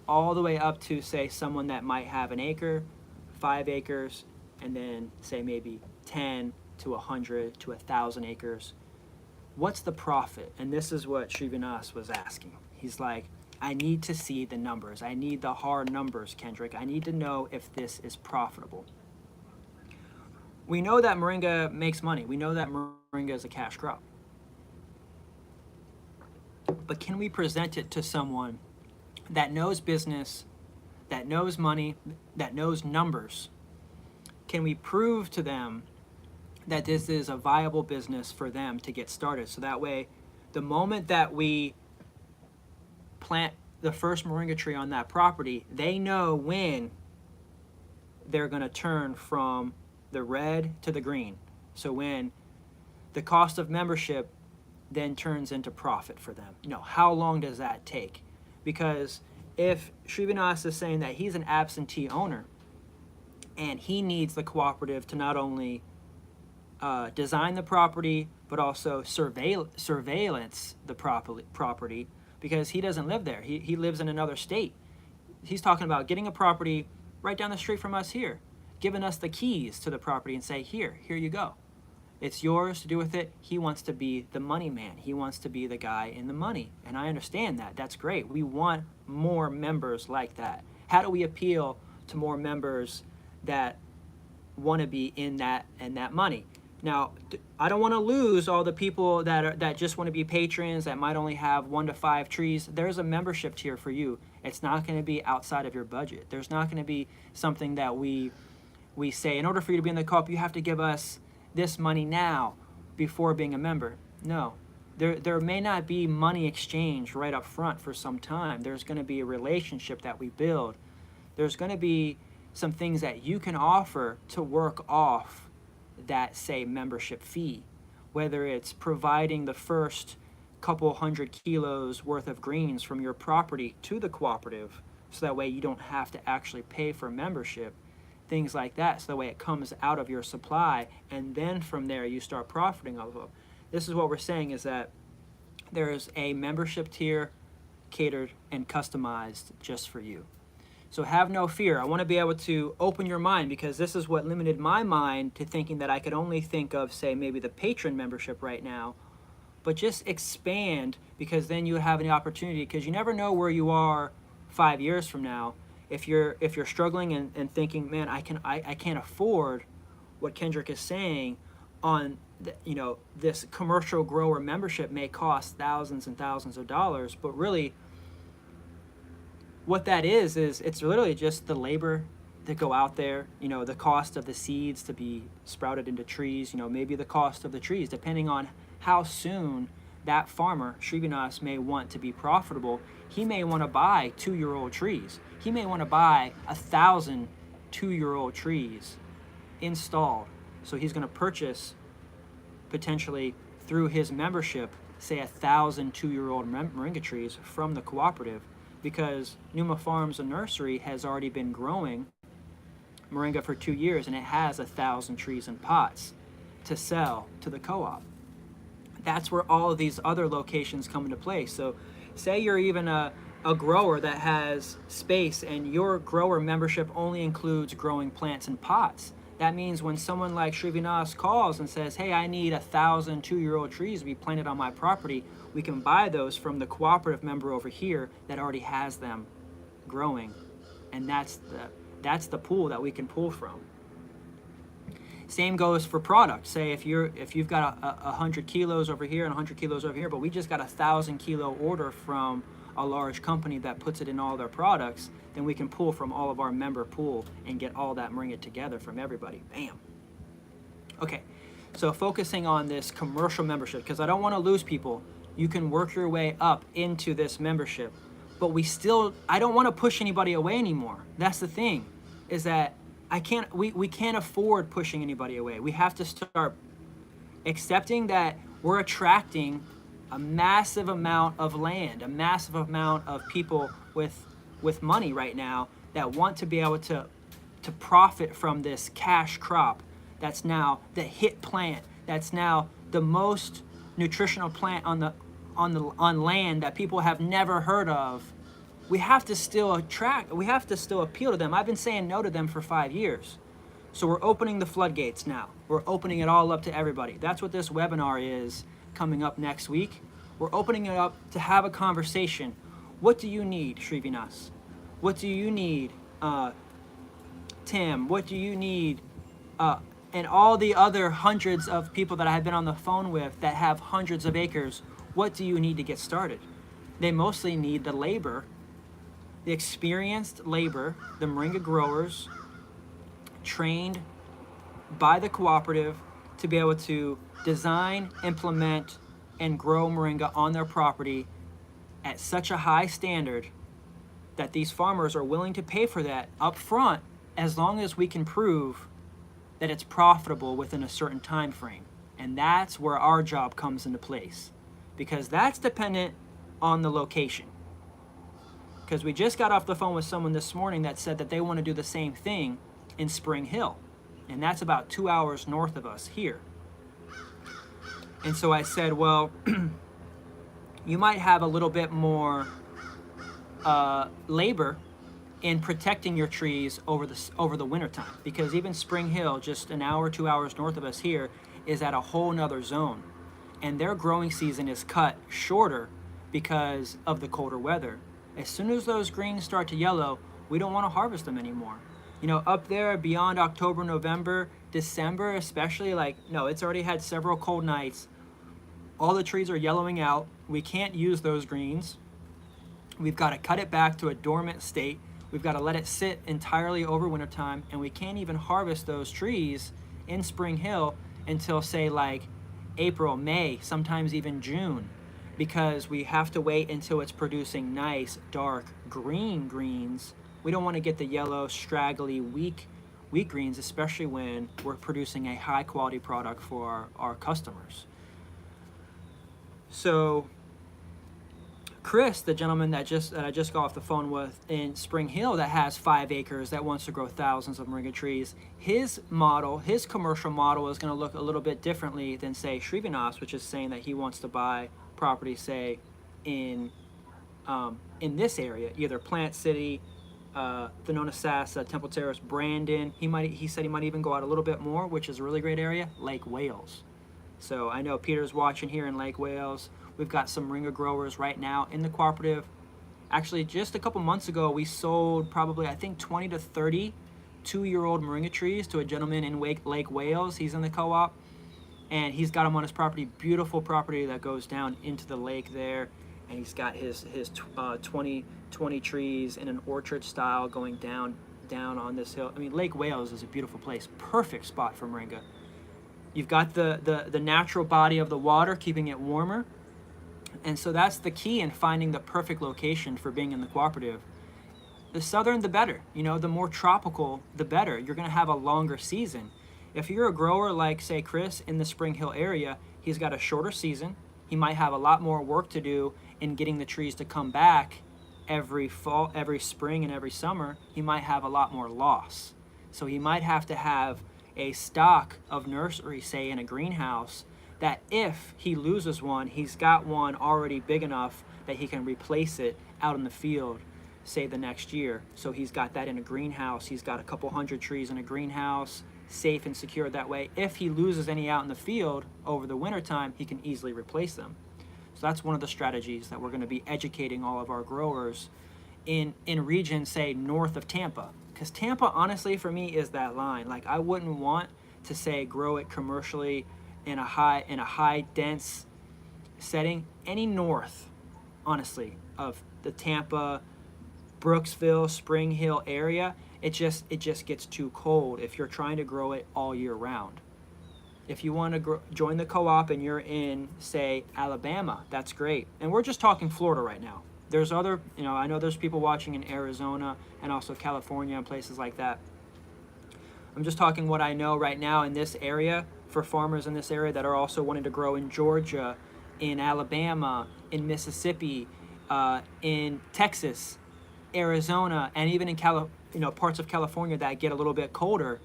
all the way up to, say, someone that might have an acre, 5 acres, and then say maybe 10 to 100 to 1,000 acres. What's the profit? And this is what Shrivinath was asking. He's like, I need to see the numbers. I need the hard numbers, Kendrick. I need to know if this is profitable. We know that Moringa makes money. We know that Moringa is a cash crop. But can we present it to someone that knows business, that knows money, that knows numbers? Can we prove to them that this is a viable business for them to get started? So that way, the moment that we plant the first Moringa tree on that property, they know when they're going to turn from the red to the green. So when the cost of membership then turns into profit for them. How long does that take? Because if Shrivinath is saying that he's an absentee owner and he needs the cooperative to not only design the property, but also surveillance the property, because he doesn't live there. He lives in another state. He's talking about getting a property right down the street from us here, giving us the keys to the property and say, here you go. It's yours to do with it. He wants to be the money man. He wants to be the guy in the money. And I understand that. That's great. We want more members like that. How do we appeal to more members that want to be in that money? Now, I don't want to lose all the people that just want to be patrons, that might only have 1 to 5 trees. There's a membership tier for you. It's not going to be outside of your budget. There's not going to be something that we say, in order for you to be in the co-op, you have to give us this money now before being a member. No. There may not be money exchange right up front for some time. There's going to be a relationship that we build. There's going to be some things that you can offer to work off that, say, membership fee, whether it's providing the first couple 100 kilos worth of greens from your property to the cooperative, so that way you don't have to actually pay for membership, things like that, so that way it comes out of your supply, and then from there you start profiting off of. This is what we're saying, is that there's a membership tier catered and customized just for you. So have no fear. I want to be able to open your mind, because this is what limited my mind to thinking that I could only think of, say, maybe the patron membership right now. But just expand, because then you have an opportunity, because you never know where you are 5 years from now. If you're struggling and thinking, man, I can't afford what Kendrick is saying on this commercial grower membership may cost thousands and thousands of dollars, but really what that is it's literally just the labor that go out there, the cost of the seeds to be sprouted into trees, maybe the cost of the trees, depending on how soon that farmer, Shrivinath, may want to be profitable. He may want to buy 2-year-old trees. He may want to buy 1,000 2-year-old trees installed. So he's going to purchase, potentially through his membership, say 1,000 2-year-old Moringa trees from the cooperative, because Numa Farms and Nursery has already been growing Moringa for 2 years, and it has 1,000 trees in pots to sell to the co-op. That's where all of these other locations come into play. So say you're even a grower that has space, and your grower membership only includes growing plants in pots. That means when someone like Shrivinath calls and says, hey, I need 1,000 2-year-old trees to be planted on my property, we can buy those from the cooperative member over here that already has them growing. And that's the pool that we can pull from. Same goes for product. Say if you've got 100 kilos over here and 100 kilos over here, but we just got 1,000 kilo order from a large company that puts it in all their products, then we can pull from all of our member pool and get all that moringa together from everybody. Bam. Okay, so focusing on this commercial membership, because I don't want to lose people. You can work your way up into this membership, but I don't want to push anybody away anymore. That's the thing, is that we can't afford pushing anybody away. We have to start accepting that we're attracting a massive amount of land, a massive amount of people with money right now that want to be able to profit from this cash crop that's now the hit plant, that's now the most nutritional plant on land that people have never heard of. We have to still appeal to them. I've been saying no to them for 5 years. So we're opening the floodgates now. We're opening it all up to everybody. That's what this webinar is coming up next week. We're opening it up to have a conversation. What do you need, Srivinas? What do you need, Tim? What do you need? And all the other hundreds of people that I've been on the phone with that have hundreds of acres, what do you need to get started? They mostly need the labor, the experienced labor, the moringa growers, trained by the cooperative to be able to design, implement, and grow moringa on their property at such a high standard that these farmers are willing to pay for that up front, as long as we can prove that it's profitable within a certain time frame. And that's where our job comes into place, because that's dependent on the location. Because we just got off the phone with someone this morning that said that they want to do the same thing in Spring Hill, and that's about 2 hours north of us here. And so I said, well, you might have a little bit more labor in protecting your trees over the winter time, because even Spring Hill, just an hour, 2 hours north of us here, is at a whole nother zone, and their growing season is cut shorter because of the colder weather. As soon as those greens start to yellow, we don't want to harvest them anymore. You know, up there beyond October, November, December especially, it's already had several cold nights. All the trees are yellowing out. We can't use those greens. We've got to cut it back to a dormant state. We've got to let it sit entirely over wintertime, and we can't even harvest those trees in Spring Hill until, say, April, May, sometimes even June, because we have to wait until it's producing nice, dark, green greens. We don't want to get the yellow, straggly, weak greens, especially when we're producing a high-quality product for our customers. So Chris, the gentleman that I just got off the phone with in Spring Hill that has 5 acres that wants to grow thousands of moringa trees, his commercial model is going to look a little bit differently than, say, Srivinas, which is saying that he wants to buy property, say, in this area, either Plant City, Thonotosassa, Temple Terrace, Brandon. He said he might even go out a little bit more, which is a really great area, Lake Wales. So I know Peter's watching here in Lake Wales. We've got some moringa growers right now in the cooperative. Actually, just a couple months ago, we sold probably, I think, 20 to 30 2-year-old moringa trees to a gentleman in Lake Wales. He's in the co-op, and he's got them on his property, beautiful property that goes down into the lake there. And he's got his 20 trees in an orchard style going down on this hill. I mean, Lake Wales is a beautiful place, perfect spot for moringa. You've got the natural body of the water, keeping it warmer. And so that's the key in finding the perfect location for being in the cooperative. The southern, the better. You know, the more tropical, the better. You're going to have a longer season. If you're a grower like, say, Chris in the Spring Hill area, he's got a shorter season. He might have a lot more work to do in getting the trees to come back every fall, every spring, and every summer. He might have a lot more loss. So he might have to have a stock of nursery, say, in a greenhouse, that if he loses one, he's got one already big enough that he can replace it out in the field, say, the next year. So he's got that in a greenhouse. He's got a couple hundred trees in a greenhouse, safe and secure that way. If he loses any out in the field over the wintertime, he can easily replace them. So that's one of the strategies that we're going to be educating all of our growers in regions, say, north of Tampa. Because Tampa, honestly, for me, is that line. Like, I wouldn't want to say grow it commercially in a high dense setting, any north, honestly, of the Tampa, Brooksville, Spring Hill area, it just gets too cold if you're trying to grow it all year round. If you want to join the co-op and you're in, say, Alabama, that's great. And we're just talking Florida right now. There's other, I know there's people watching in Arizona and also California and places like that. I'm just talking what I know right now in this area, for farmers in this area that are also wanting to grow in Georgia, in Alabama, in Mississippi, in Texas, Arizona, and even in parts of California that get a little bit colder.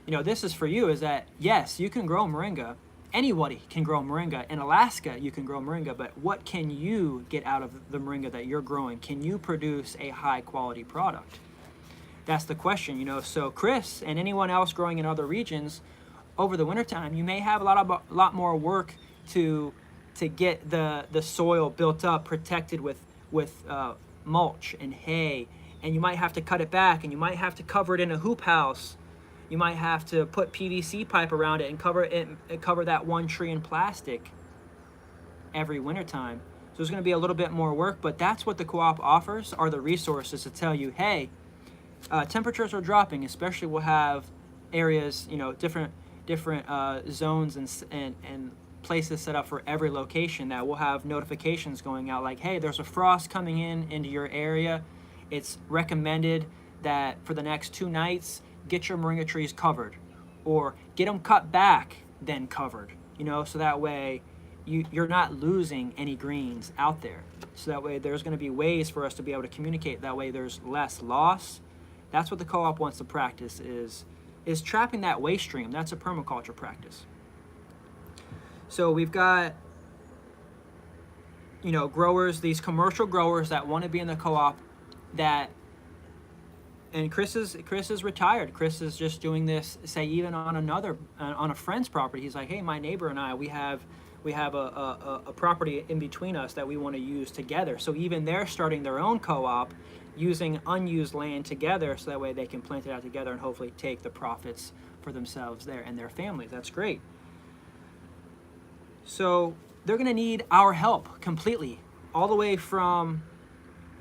This is for you, is that, yes, you can grow moringa. Anybody can grow moringa. In Alaska, you can grow moringa, but what can you get out of the moringa that you're growing? Can you produce a high-quality product? That's the question, So Chris and anyone else growing in other regions, over the wintertime, you may have a lot more work to get the soil built up, protected with mulch and hay, and you might have to cut it back, and you might have to cover it in a hoop house. You might have to put PVC pipe around it and cover that one tree in plastic every wintertime. So there's going to be a little bit more work, but that's what the co-op offers, are the resources to tell you, hey, temperatures are dropping, especially we'll have areas, different zones and places set up for every location that will have notifications going out like, hey, there's a frost coming into your area. It's recommended that for the next 2 nights, get your moringa trees covered, or get them cut back, then covered, so that way you're not losing any greens out there. So that way there's going to be ways for us to be able to communicate. That way there's less loss. That's what the co-op wants to practice, is trapping that waste stream. That's a permaculture practice. So we've got, growers, these commercial growers that want to be in the co-op, and Chris is retired. Chris is just doing this, say, even on a friend's property. He's like, hey, my neighbor and I, we have a property in between us that we want to use together. So even they're starting their own co-op, using unused land together, so that way they can plant it out together and hopefully take the profits for themselves there and their families. That's great. So they're going to need our help completely, all the way from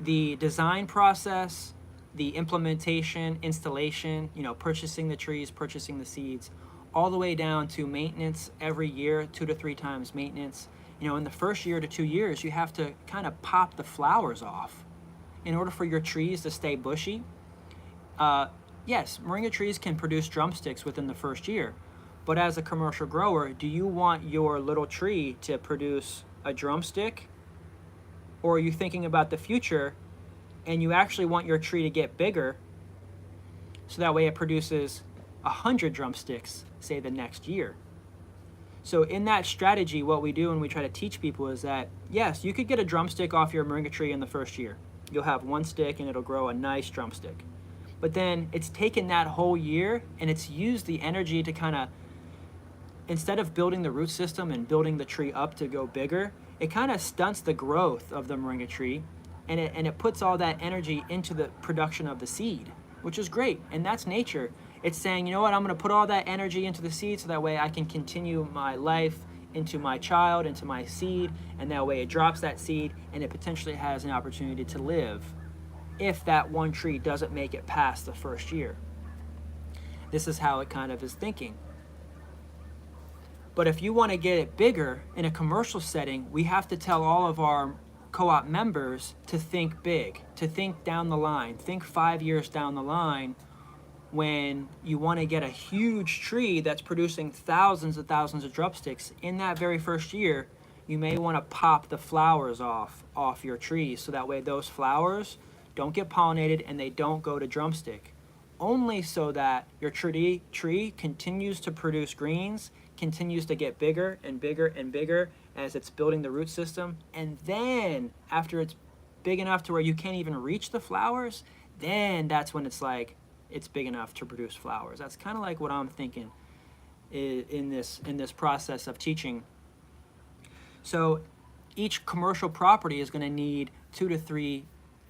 the design process, the implementation, installation, purchasing the trees, purchasing the seeds, all the way down to maintenance every year, 2 to 3 times maintenance. In the first year to 2 years, you have to kind of pop the flowers off in order for your trees to stay bushy. Yes, moringa trees can produce drumsticks within the first year, but as a commercial grower, do you want your little tree to produce a drumstick? Or are you thinking about the future and you actually want your tree to get bigger so that way it produces 100 drumsticks, say, the next year? So in that strategy, what we do and we try to teach people is that, yes, you could get a drumstick off your moringa tree in the first year. You'll have 1 stick and it'll grow a nice drumstick. But then it's taken that whole year and it's used the energy to kind of, instead of building the root system and building the tree up to go bigger, it kind of stunts the growth of the moringa tree, and it puts all that energy into the production of the seed, which is great. And that's nature. It's saying, I'm going to put all that energy into the seed so that way I can continue my life into my child, into my seed, and that way it drops that seed and it potentially has an opportunity to live if that one tree doesn't make it past the first year. This is how it kind of is thinking. But if you want to get it bigger in a commercial setting, we have to tell all of our co-op members to think big, to think down the line, think 5 years down the line. When you want to get a huge tree that's producing thousands of drumsticks in that very first year, you may want to pop the flowers off your trees so that way those flowers don't get pollinated and they don't go to drumstick. Only so that your tree continues to produce greens, continues to get bigger and bigger and bigger as it's building the root system. And then after it's big enough to where you can't even reach the flowers, then that's when it's like it's big enough to produce flowers. That's kind of like what I'm thinking in this process of teaching. So each commercial property is going to need 2 to 3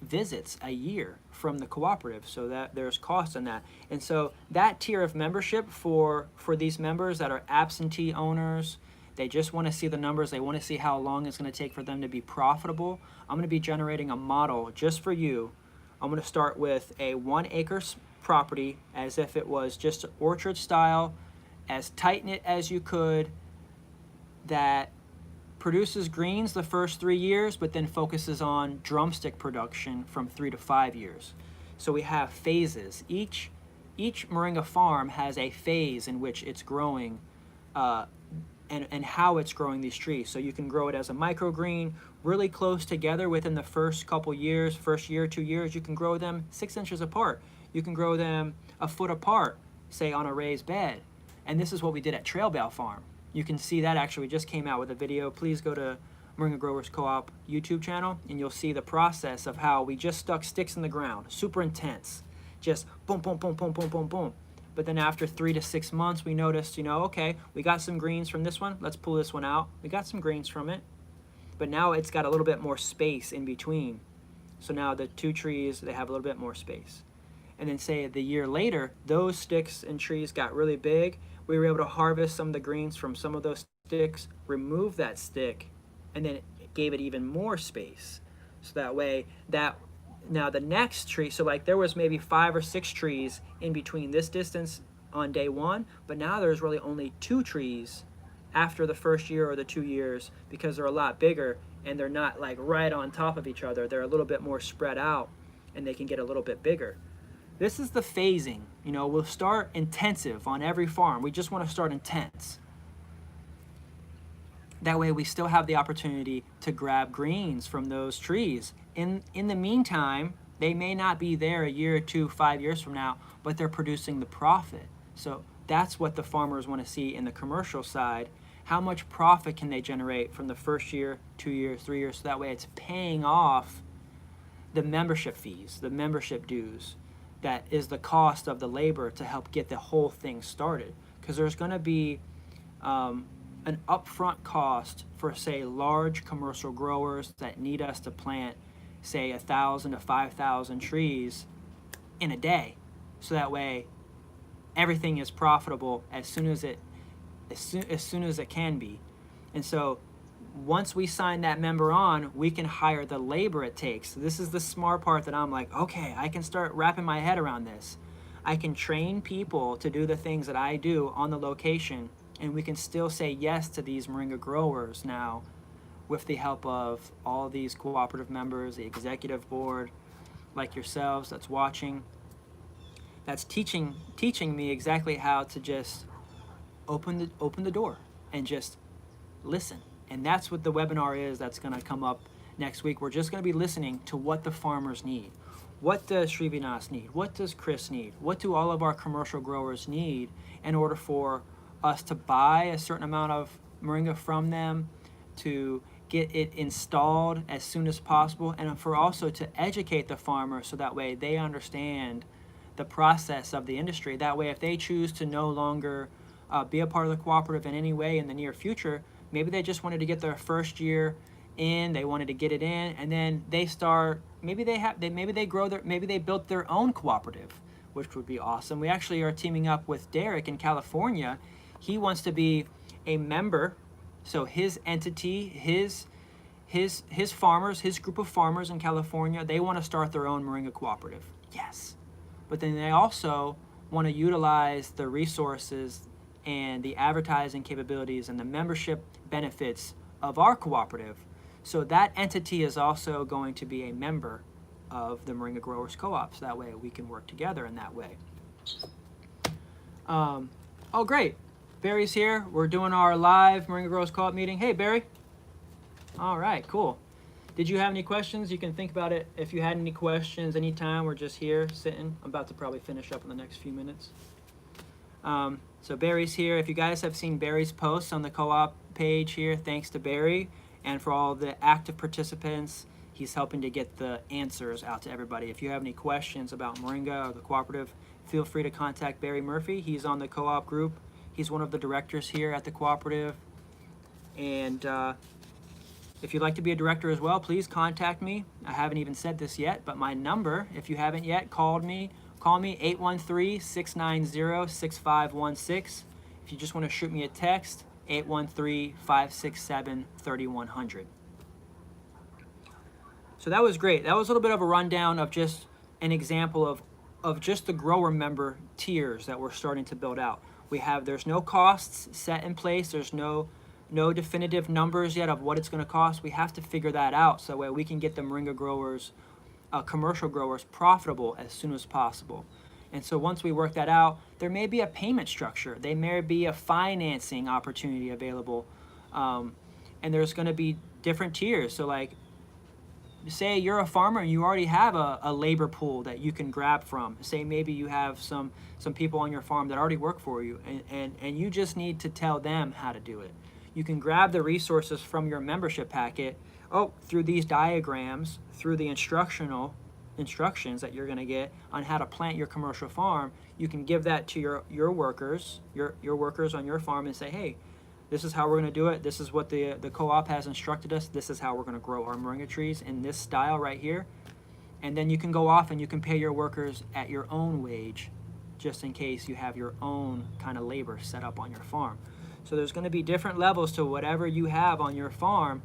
visits a year from the cooperative, so that there's cost in that. And so that tier of membership for these members that are absentee owners, they just want to see the numbers, they want to see how long it's going to take for them to be profitable. I'm going to be generating a model just for you. I'm going to start with a 1 acre property as if it was just orchard style, as tight knit as you could, that produces greens the first 3 years, but then focuses on drumstick production from 3 to 5 years. So we have phases. Each moringa farm has a phase in which it's growing and how it's growing these trees. So you can grow it as a microgreen, really close together within the first couple years, first year, 2 years. You can grow them 6 inches apart. You can grow them a foot apart, say on a raised bed. And this is what we did at Trail Bale Farm. You can see that actually we just came out with a video. Please go to Moringa Growers Co-op YouTube channel and you'll see the process of how we just stuck sticks in the ground, super intense, just boom, boom, boom, boom, boom, boom, boom. But then after 3 to 6 months, we noticed, okay, we got some greens from this one. Let's pull this one out. We got some greens from it, but now it's got a little bit more space in between. So now the 2 trees, they have a little bit more space. And then say the year later, those sticks and trees got really big. We were able to harvest some of the greens from some of those sticks, remove that stick, and then it gave it even more space. So that way, now the next tree, so like there was maybe 5 or 6 trees in between this distance on day 1, but now there's really only 2 trees after the first year or the 2 years because they're a lot bigger and they're not like right on top of each other. They're a little bit more spread out and they can get a little bit bigger. This is the phasing. We'll start intensive on every farm. We just want to start intense. That way we still have the opportunity to grab greens from those trees. In the meantime, they may not be there a year or 2, 5 years from now, but they're producing the profit. So that's what the farmers want to see in the commercial side. How much profit can they generate from the first year, 2 years, 3 years? So that way it's paying off the membership fees, the membership dues. That is the cost of the labor to help get the whole thing started. Because there's going to be an upfront cost for, say, large commercial growers that need us to plant, say, 1,000 to 5,000 trees in a day. So that way, everything is profitable as soon as it can be. And so, once we sign that member on, we can hire the labor it takes. This is the smart part that I'm like, okay, I can start wrapping my head around this. I can train people to do the things that I do on the location, and we can still say yes to these moringa growers now with the help of all these cooperative members, the executive board, like yourselves that's watching, that's teaching me exactly how to just open the door and just listen. And that's what the webinar is that's going to come up next week. We're just going to be listening to what the farmers need. What does Srivinas need? What does Chris need? What do all of our commercial growers need in order for us to buy a certain amount of moringa from them, to get it installed as soon as possible, and for also to educate the farmer so that way they understand the process of the industry. That way, if they choose to no longer be a part of the cooperative in any way in the near future, maybe they just wanted to get their first year in, they wanted to get it in, and then they start, maybe they built their own cooperative, which would be awesome. We actually are teaming up with Derek in California. He wants to be a member, so his entity, his farmers, his group of farmers in California, they want to start their own moringa cooperative. Yes. But then they also want to utilize the resources and the advertising capabilities and the membership benefits of our cooperative. So that entity is also going to be a member of the Moringa Growers Co-op. So that way we can work together in that way. Oh, great. Barry's here. We're doing our live Moringa Growers Co-op meeting. Hey, Barry. All right, cool. Did you have any questions? You can think about it. If you had any questions anytime, we're just here sitting. I'm about to probably finish up in the next few minutes. So Barry's here. If you guys have seen Barry's posts on the co-op page here, thanks to Barry. And for all the active participants, he's helping to get the answers out to everybody. If you have any questions about Moringa or the cooperative, feel free to contact Barry Murphy. He's on the co-op group. He's one of the directors here at the cooperative. And If you'd like to be a director as well, please contact me. I haven't even said this yet, but my number, if you haven't yet call me 813-690-6516. If you just want to shoot me a text, 813-567-3100. So that was great. That was a little bit of a rundown of just an example of just the grower member tiers that we're starting to build out. There's no costs set in place. There's no definitive numbers yet of what it's going to cost. We have to figure that out so that we can get the Moringa growers, commercial growers, profitable as soon as possible. And so once we work that out, there may be a payment structure. There may be a financing opportunity available. And there's going to be different tiers. So like, say you're a farmer and you already have a labor pool that you can grab from. Say maybe you have some people on your farm that already work for you, and you just need to tell them how to do it. You can grab the resources from your membership packet, through these diagrams, through the instructions that you're going to get on how to plant your commercial farm. You can give that to your workers, your workers on your farm, and say, hey, this is how we're going to do it. This is what the co-op has instructed us. This is how we're going to grow our moringa trees in this style right here. And then you can go off and you can pay your workers at your own wage, just in case you have your own kind of labor set up on your farm. So there's going to be different levels to whatever you have on your farm.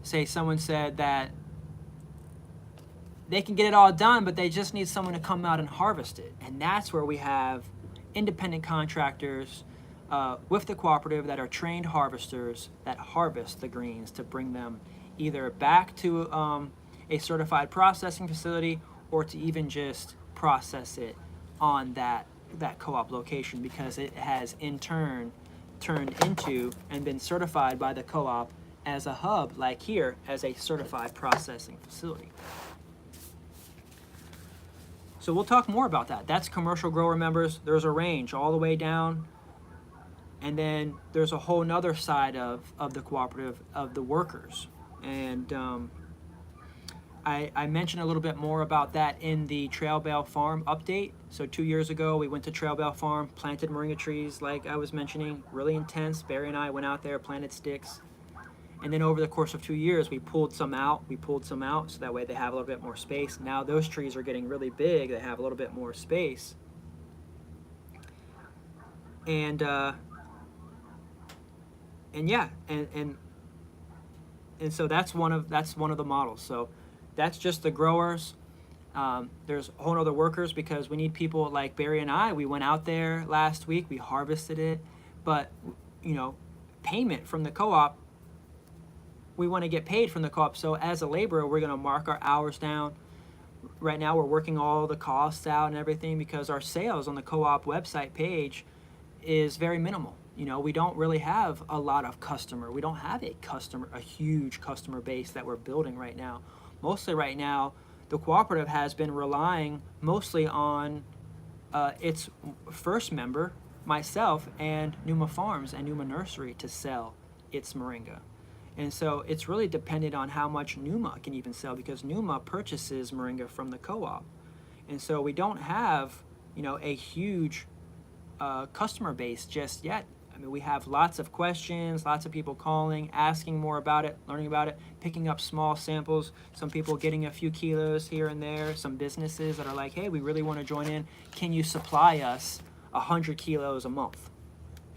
Say someone said that they can get it all done, but they just need someone to come out and harvest it. And that's where we have independent contractors with the cooperative that are trained harvesters that harvest the greens to bring them either back to a certified processing facility or to even just process it on that co-op location, because it has in turn turned into and been certified by the co-op as a hub, like here, as a certified processing facility. So we'll talk more about that. That's commercial grower members. There's a range all the way down. And then there's a whole nother side of the cooperative of the workers. And I mentioned a little bit more about that in the Trail Bale Farm update. So 2 years ago, we went to Trail Bale Farm, planted moringa trees like I was mentioning, really intense. Barry and I went out there, planted sticks. And then over the course of 2 years, we pulled some out, so that way they have a little bit more space. Now those trees are getting really big, they have a little bit more space. And so that's one of the models. So that's just the growers. There's a whole other workers, because we need people like Barry and I. We went out there last week, we harvested it, but payment from the co-op, we want to get paid from the co-op. So as a laborer, we're going to mark our hours down. Right now we're working all the costs out and everything, because our sales on the co-op website page is very minimal. We don't really have a lot of we don't have a huge customer base that we're building right now. Mostly right now, the cooperative has been relying mostly on its first member, myself, and Numa Farms and Numa Nursery to sell its moringa. And so it's really dependent on how much Numa can even sell, because Numa purchases moringa from the co-op. And so we don't have, a huge customer base just yet. I mean, we have lots of questions, lots of people calling, asking more about it, learning about it, picking up small samples, some people getting a few kilos here and there, some businesses that are like, hey, we really want to join in. Can you supply us 100 kilos a month?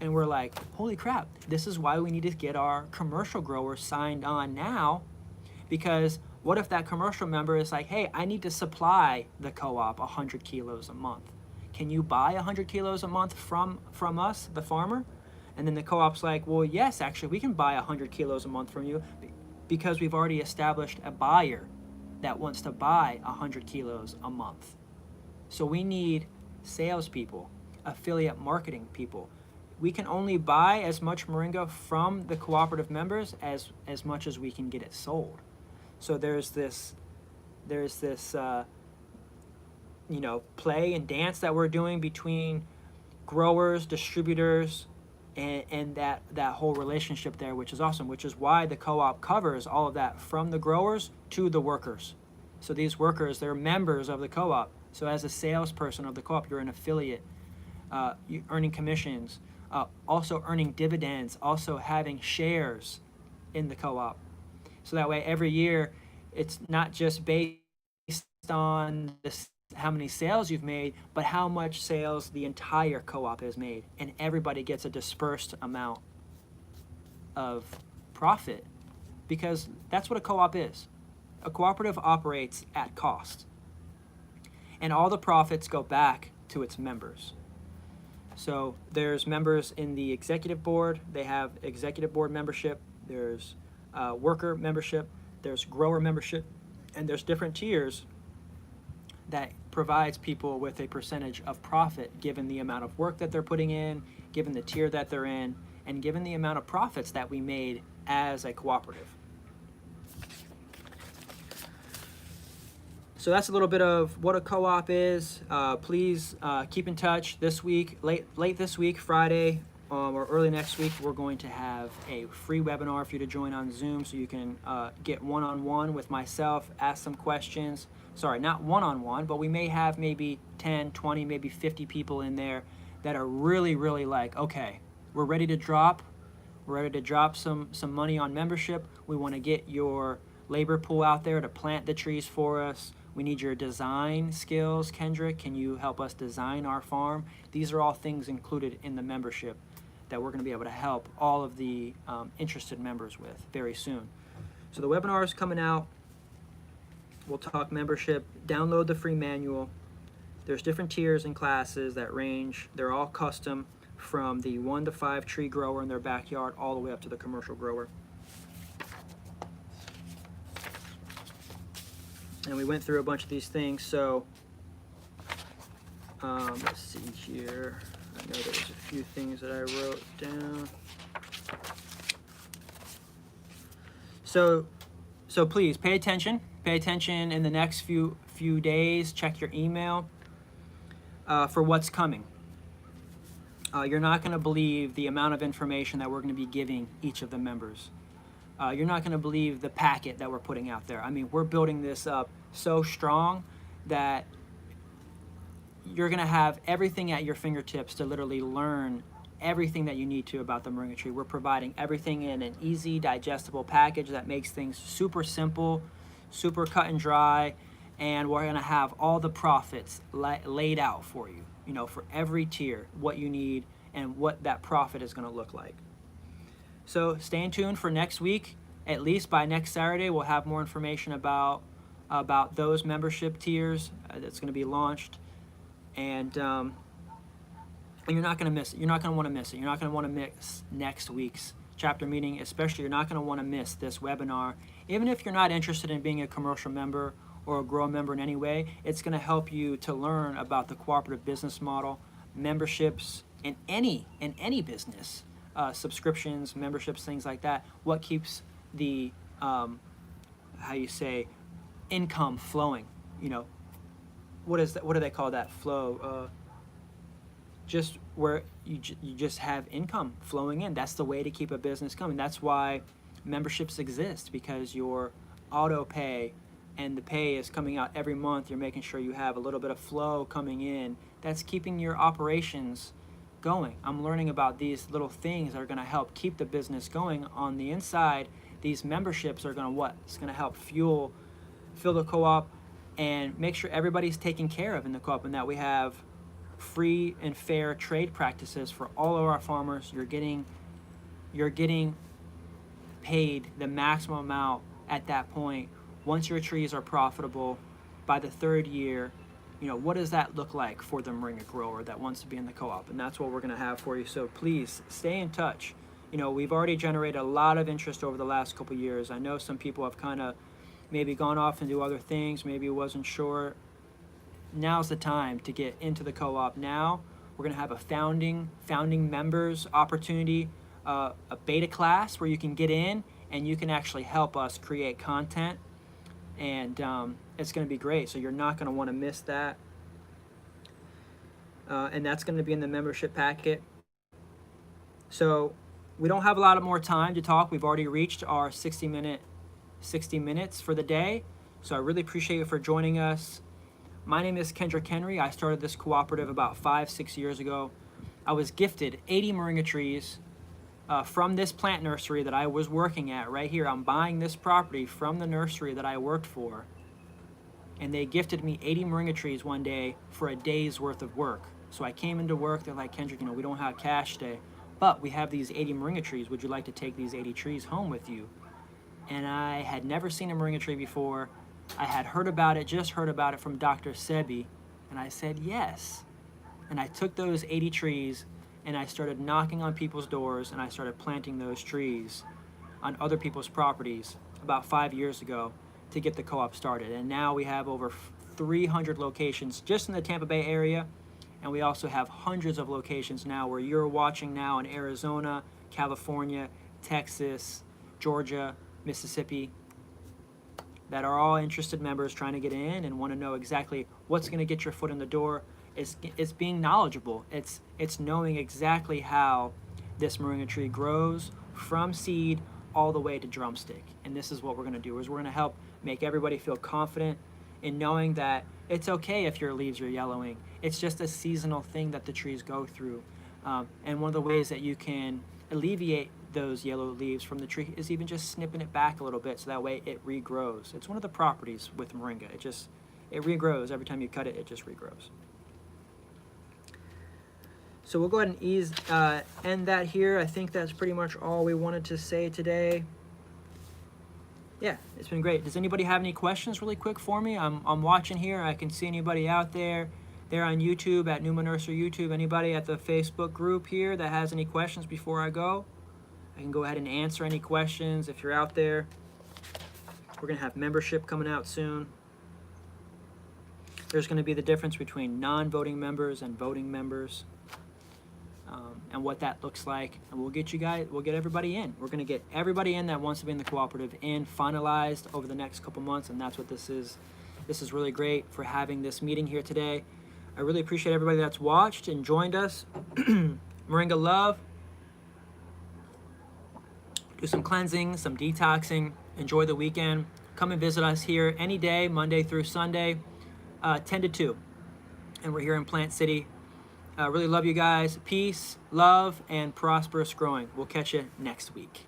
And we're like, holy crap, this is why we need to get our commercial growers signed on now, because what if that commercial member is like, hey, I need to supply the co-op 100 kilos a month. Can you buy 100 kilos a month from us, the farmer? And then the co-op's like, well, yes, actually, we can buy 100 kilos a month from you, because we've already established a buyer that wants to buy 100 kilos a month. So we need salespeople, affiliate marketing people. We can only buy as much moringa from the cooperative members as much as we can get it sold. So there's this play and dance that we're doing between growers, distributors, and that whole relationship there, which is awesome, which is why the co-op covers all of that from the growers to the workers. So these workers, they're members of the co-op. So as a salesperson of the co-op, you're an affiliate, you're earning commissions. also earning dividends, also having shares in the co-op. So that way every year it's not just based on this, how many sales you've made, but how much sales the entire co-op has made, and everybody gets a dispersed amount of profit, because that's what a co-op is. A cooperative operates at cost, and all the profits go back to its members. So there's members in the executive board. They have executive board membership. There's worker membership. There's grower membership, and there's different tiers that provides people with a percentage of profit given the amount of work that they're putting in, given the tier that they're in, and given the amount of profits that we made as a cooperative. So that's a little bit of what a co-op is. Please keep in touch this week, late this week, Friday, or early next week. We're going to have a free webinar for you to join on Zoom, so you can get one-on-one with myself, ask some questions. Sorry, not one-on-one, but we may have maybe 10, 20, maybe 50 people in there that are really, really like, okay, we're ready to drop. We're ready to drop some money on membership. We want to get your labor pool out there to plant the trees for us. We need your design skills, Kendrick. Can you help us design our farm? These are all things included in the membership that we're going to be able to help all of the interested members with very soon. So the webinar is coming out. We'll talk membership. Download the free manual. There's different tiers and classes that range. They're all custom, from the 1 to 5 tree grower in their backyard all the way up to the commercial grower. And we went through a bunch of these things. So let's see here. I know there was a few things that I wrote down. So please pay attention. Pay attention in the next few days. Check your email for what's coming. You're not going to believe the amount of information that we're going to be giving each of the members. You're not going to believe the packet that we're putting out there. I mean, we're building this up so strong that you're going to have everything at your fingertips to literally learn everything that you need to about the Moringa tree. We're providing everything in an easy, digestible package that makes things super simple, super cut and dry, and we're going to have all the profits laid out for you, you know, for every tier, what you need and what that profit is going to look like. So stay tuned for next week. At least by next Saturday, we'll have more information about those membership tiers that's going to be launched, and you're not going to miss it. You're not going to want to miss it. You're not going to want to miss next week's chapter meeting. Especially, you're not going to want to miss this webinar. Even if you're not interested in being a commercial member or a grow member in any way, it's going to help you to learn about the cooperative business model, memberships in any business. Subscriptions, memberships, things like that. What keeps the income flowing? You know, what is that? What do they call that? Flow. Just where you just have income flowing in. That's the way to keep a business coming. That's why memberships exist, because your auto pay and the pay is coming out every month. You're making sure you have a little bit of flow coming in. That's keeping your operations going. I'm learning about these little things that are going to help keep the business going on the inside. These memberships are going to It's going to help fill the co-op and make sure everybody's taken care of in the co-op, and that we have free and fair trade practices for all of our farmers. You're getting paid the maximum amount at that point. Once your trees are profitable by the 3rd year, you know, what does that look like for the Moringa grower that wants to be in the co-op? And that's what we're going to have for you. So please stay in touch. You know, we've already generated a lot of interest over the last couple years. I know some people have kind of maybe gone off and do other things, maybe wasn't sure. Now's the time to get into the co-op now. We're going to have a founding members opportunity, a beta class where you can get in and you can actually help us create content, and it's going to be great. So you're not going to want to miss that, and that's going to be in the membership packet. So we don't have a lot of more time to talk. We've already reached our 60 minutes for the day. So I really appreciate you for joining us. My name is Kendrick Henry. I started this cooperative about 5-6 years ago. I was gifted 80 moringa trees from this plant nursery that I was working at right here. I'm buying this property from the nursery that I worked for. And they gifted me 80 moringa trees one day for a day's worth of work. So I came into work, they're like, Kendrick, we don't have cash today, but we have these 80 moringa trees. Would you like to take these 80 trees home with you? And I had never seen a moringa tree before. I had just heard about it from Dr. Sebi, and I said yes. And I took those 80 trees and I started knocking on people's doors and I started planting those trees on other people's properties about 5 years ago to get the co-op started. And now we have over 300 locations just in the Tampa Bay area, and we also have hundreds of locations now where you're watching now in Arizona, California, Texas, Georgia, Mississippi, that are all interested members trying to get in and want to know exactly what's going to get your foot in the door. It's being knowledgeable. It's knowing exactly how this moringa tree grows from seed all the way to drumstick. And this is what we're going to do, is we're going to help make everybody feel confident in knowing that it's okay if your leaves are yellowing. It's just a seasonal thing that the trees go through. And one of the ways that you can alleviate those yellow leaves from the tree is even just snipping it back a little bit so that way it regrows. It's one of the properties with moringa. It regrows. Every time you cut it, it just regrows. So we'll go ahead and end that here. I think that's pretty much all we wanted to say today. Yeah, it's been great. Does anybody have any questions really quick for me? I'm watching here. I can see anybody out there. They're on YouTube at Numa Nursery YouTube. Anybody at the Facebook group here that has any questions before I go? I can go ahead and answer any questions if you're out there. We're going to have membership coming out soon. There's going to be the difference between non-voting members and voting members. And what that looks like, and we'll get everybody in. We're going to get everybody in that wants to be in the cooperative finalized over the next couple months, and that's what this is. This is really great for having this meeting here today. I really appreciate everybody that's watched and joined us. Moringa love. Do some cleansing, some detoxing. Enjoy the weekend. Come and visit us here any day, Monday through Sunday, 10 to 2. And we're here in Plant City. Really love you guys. Peace, love, and prosperous growing. We'll catch you next week.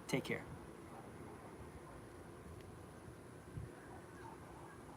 Take care.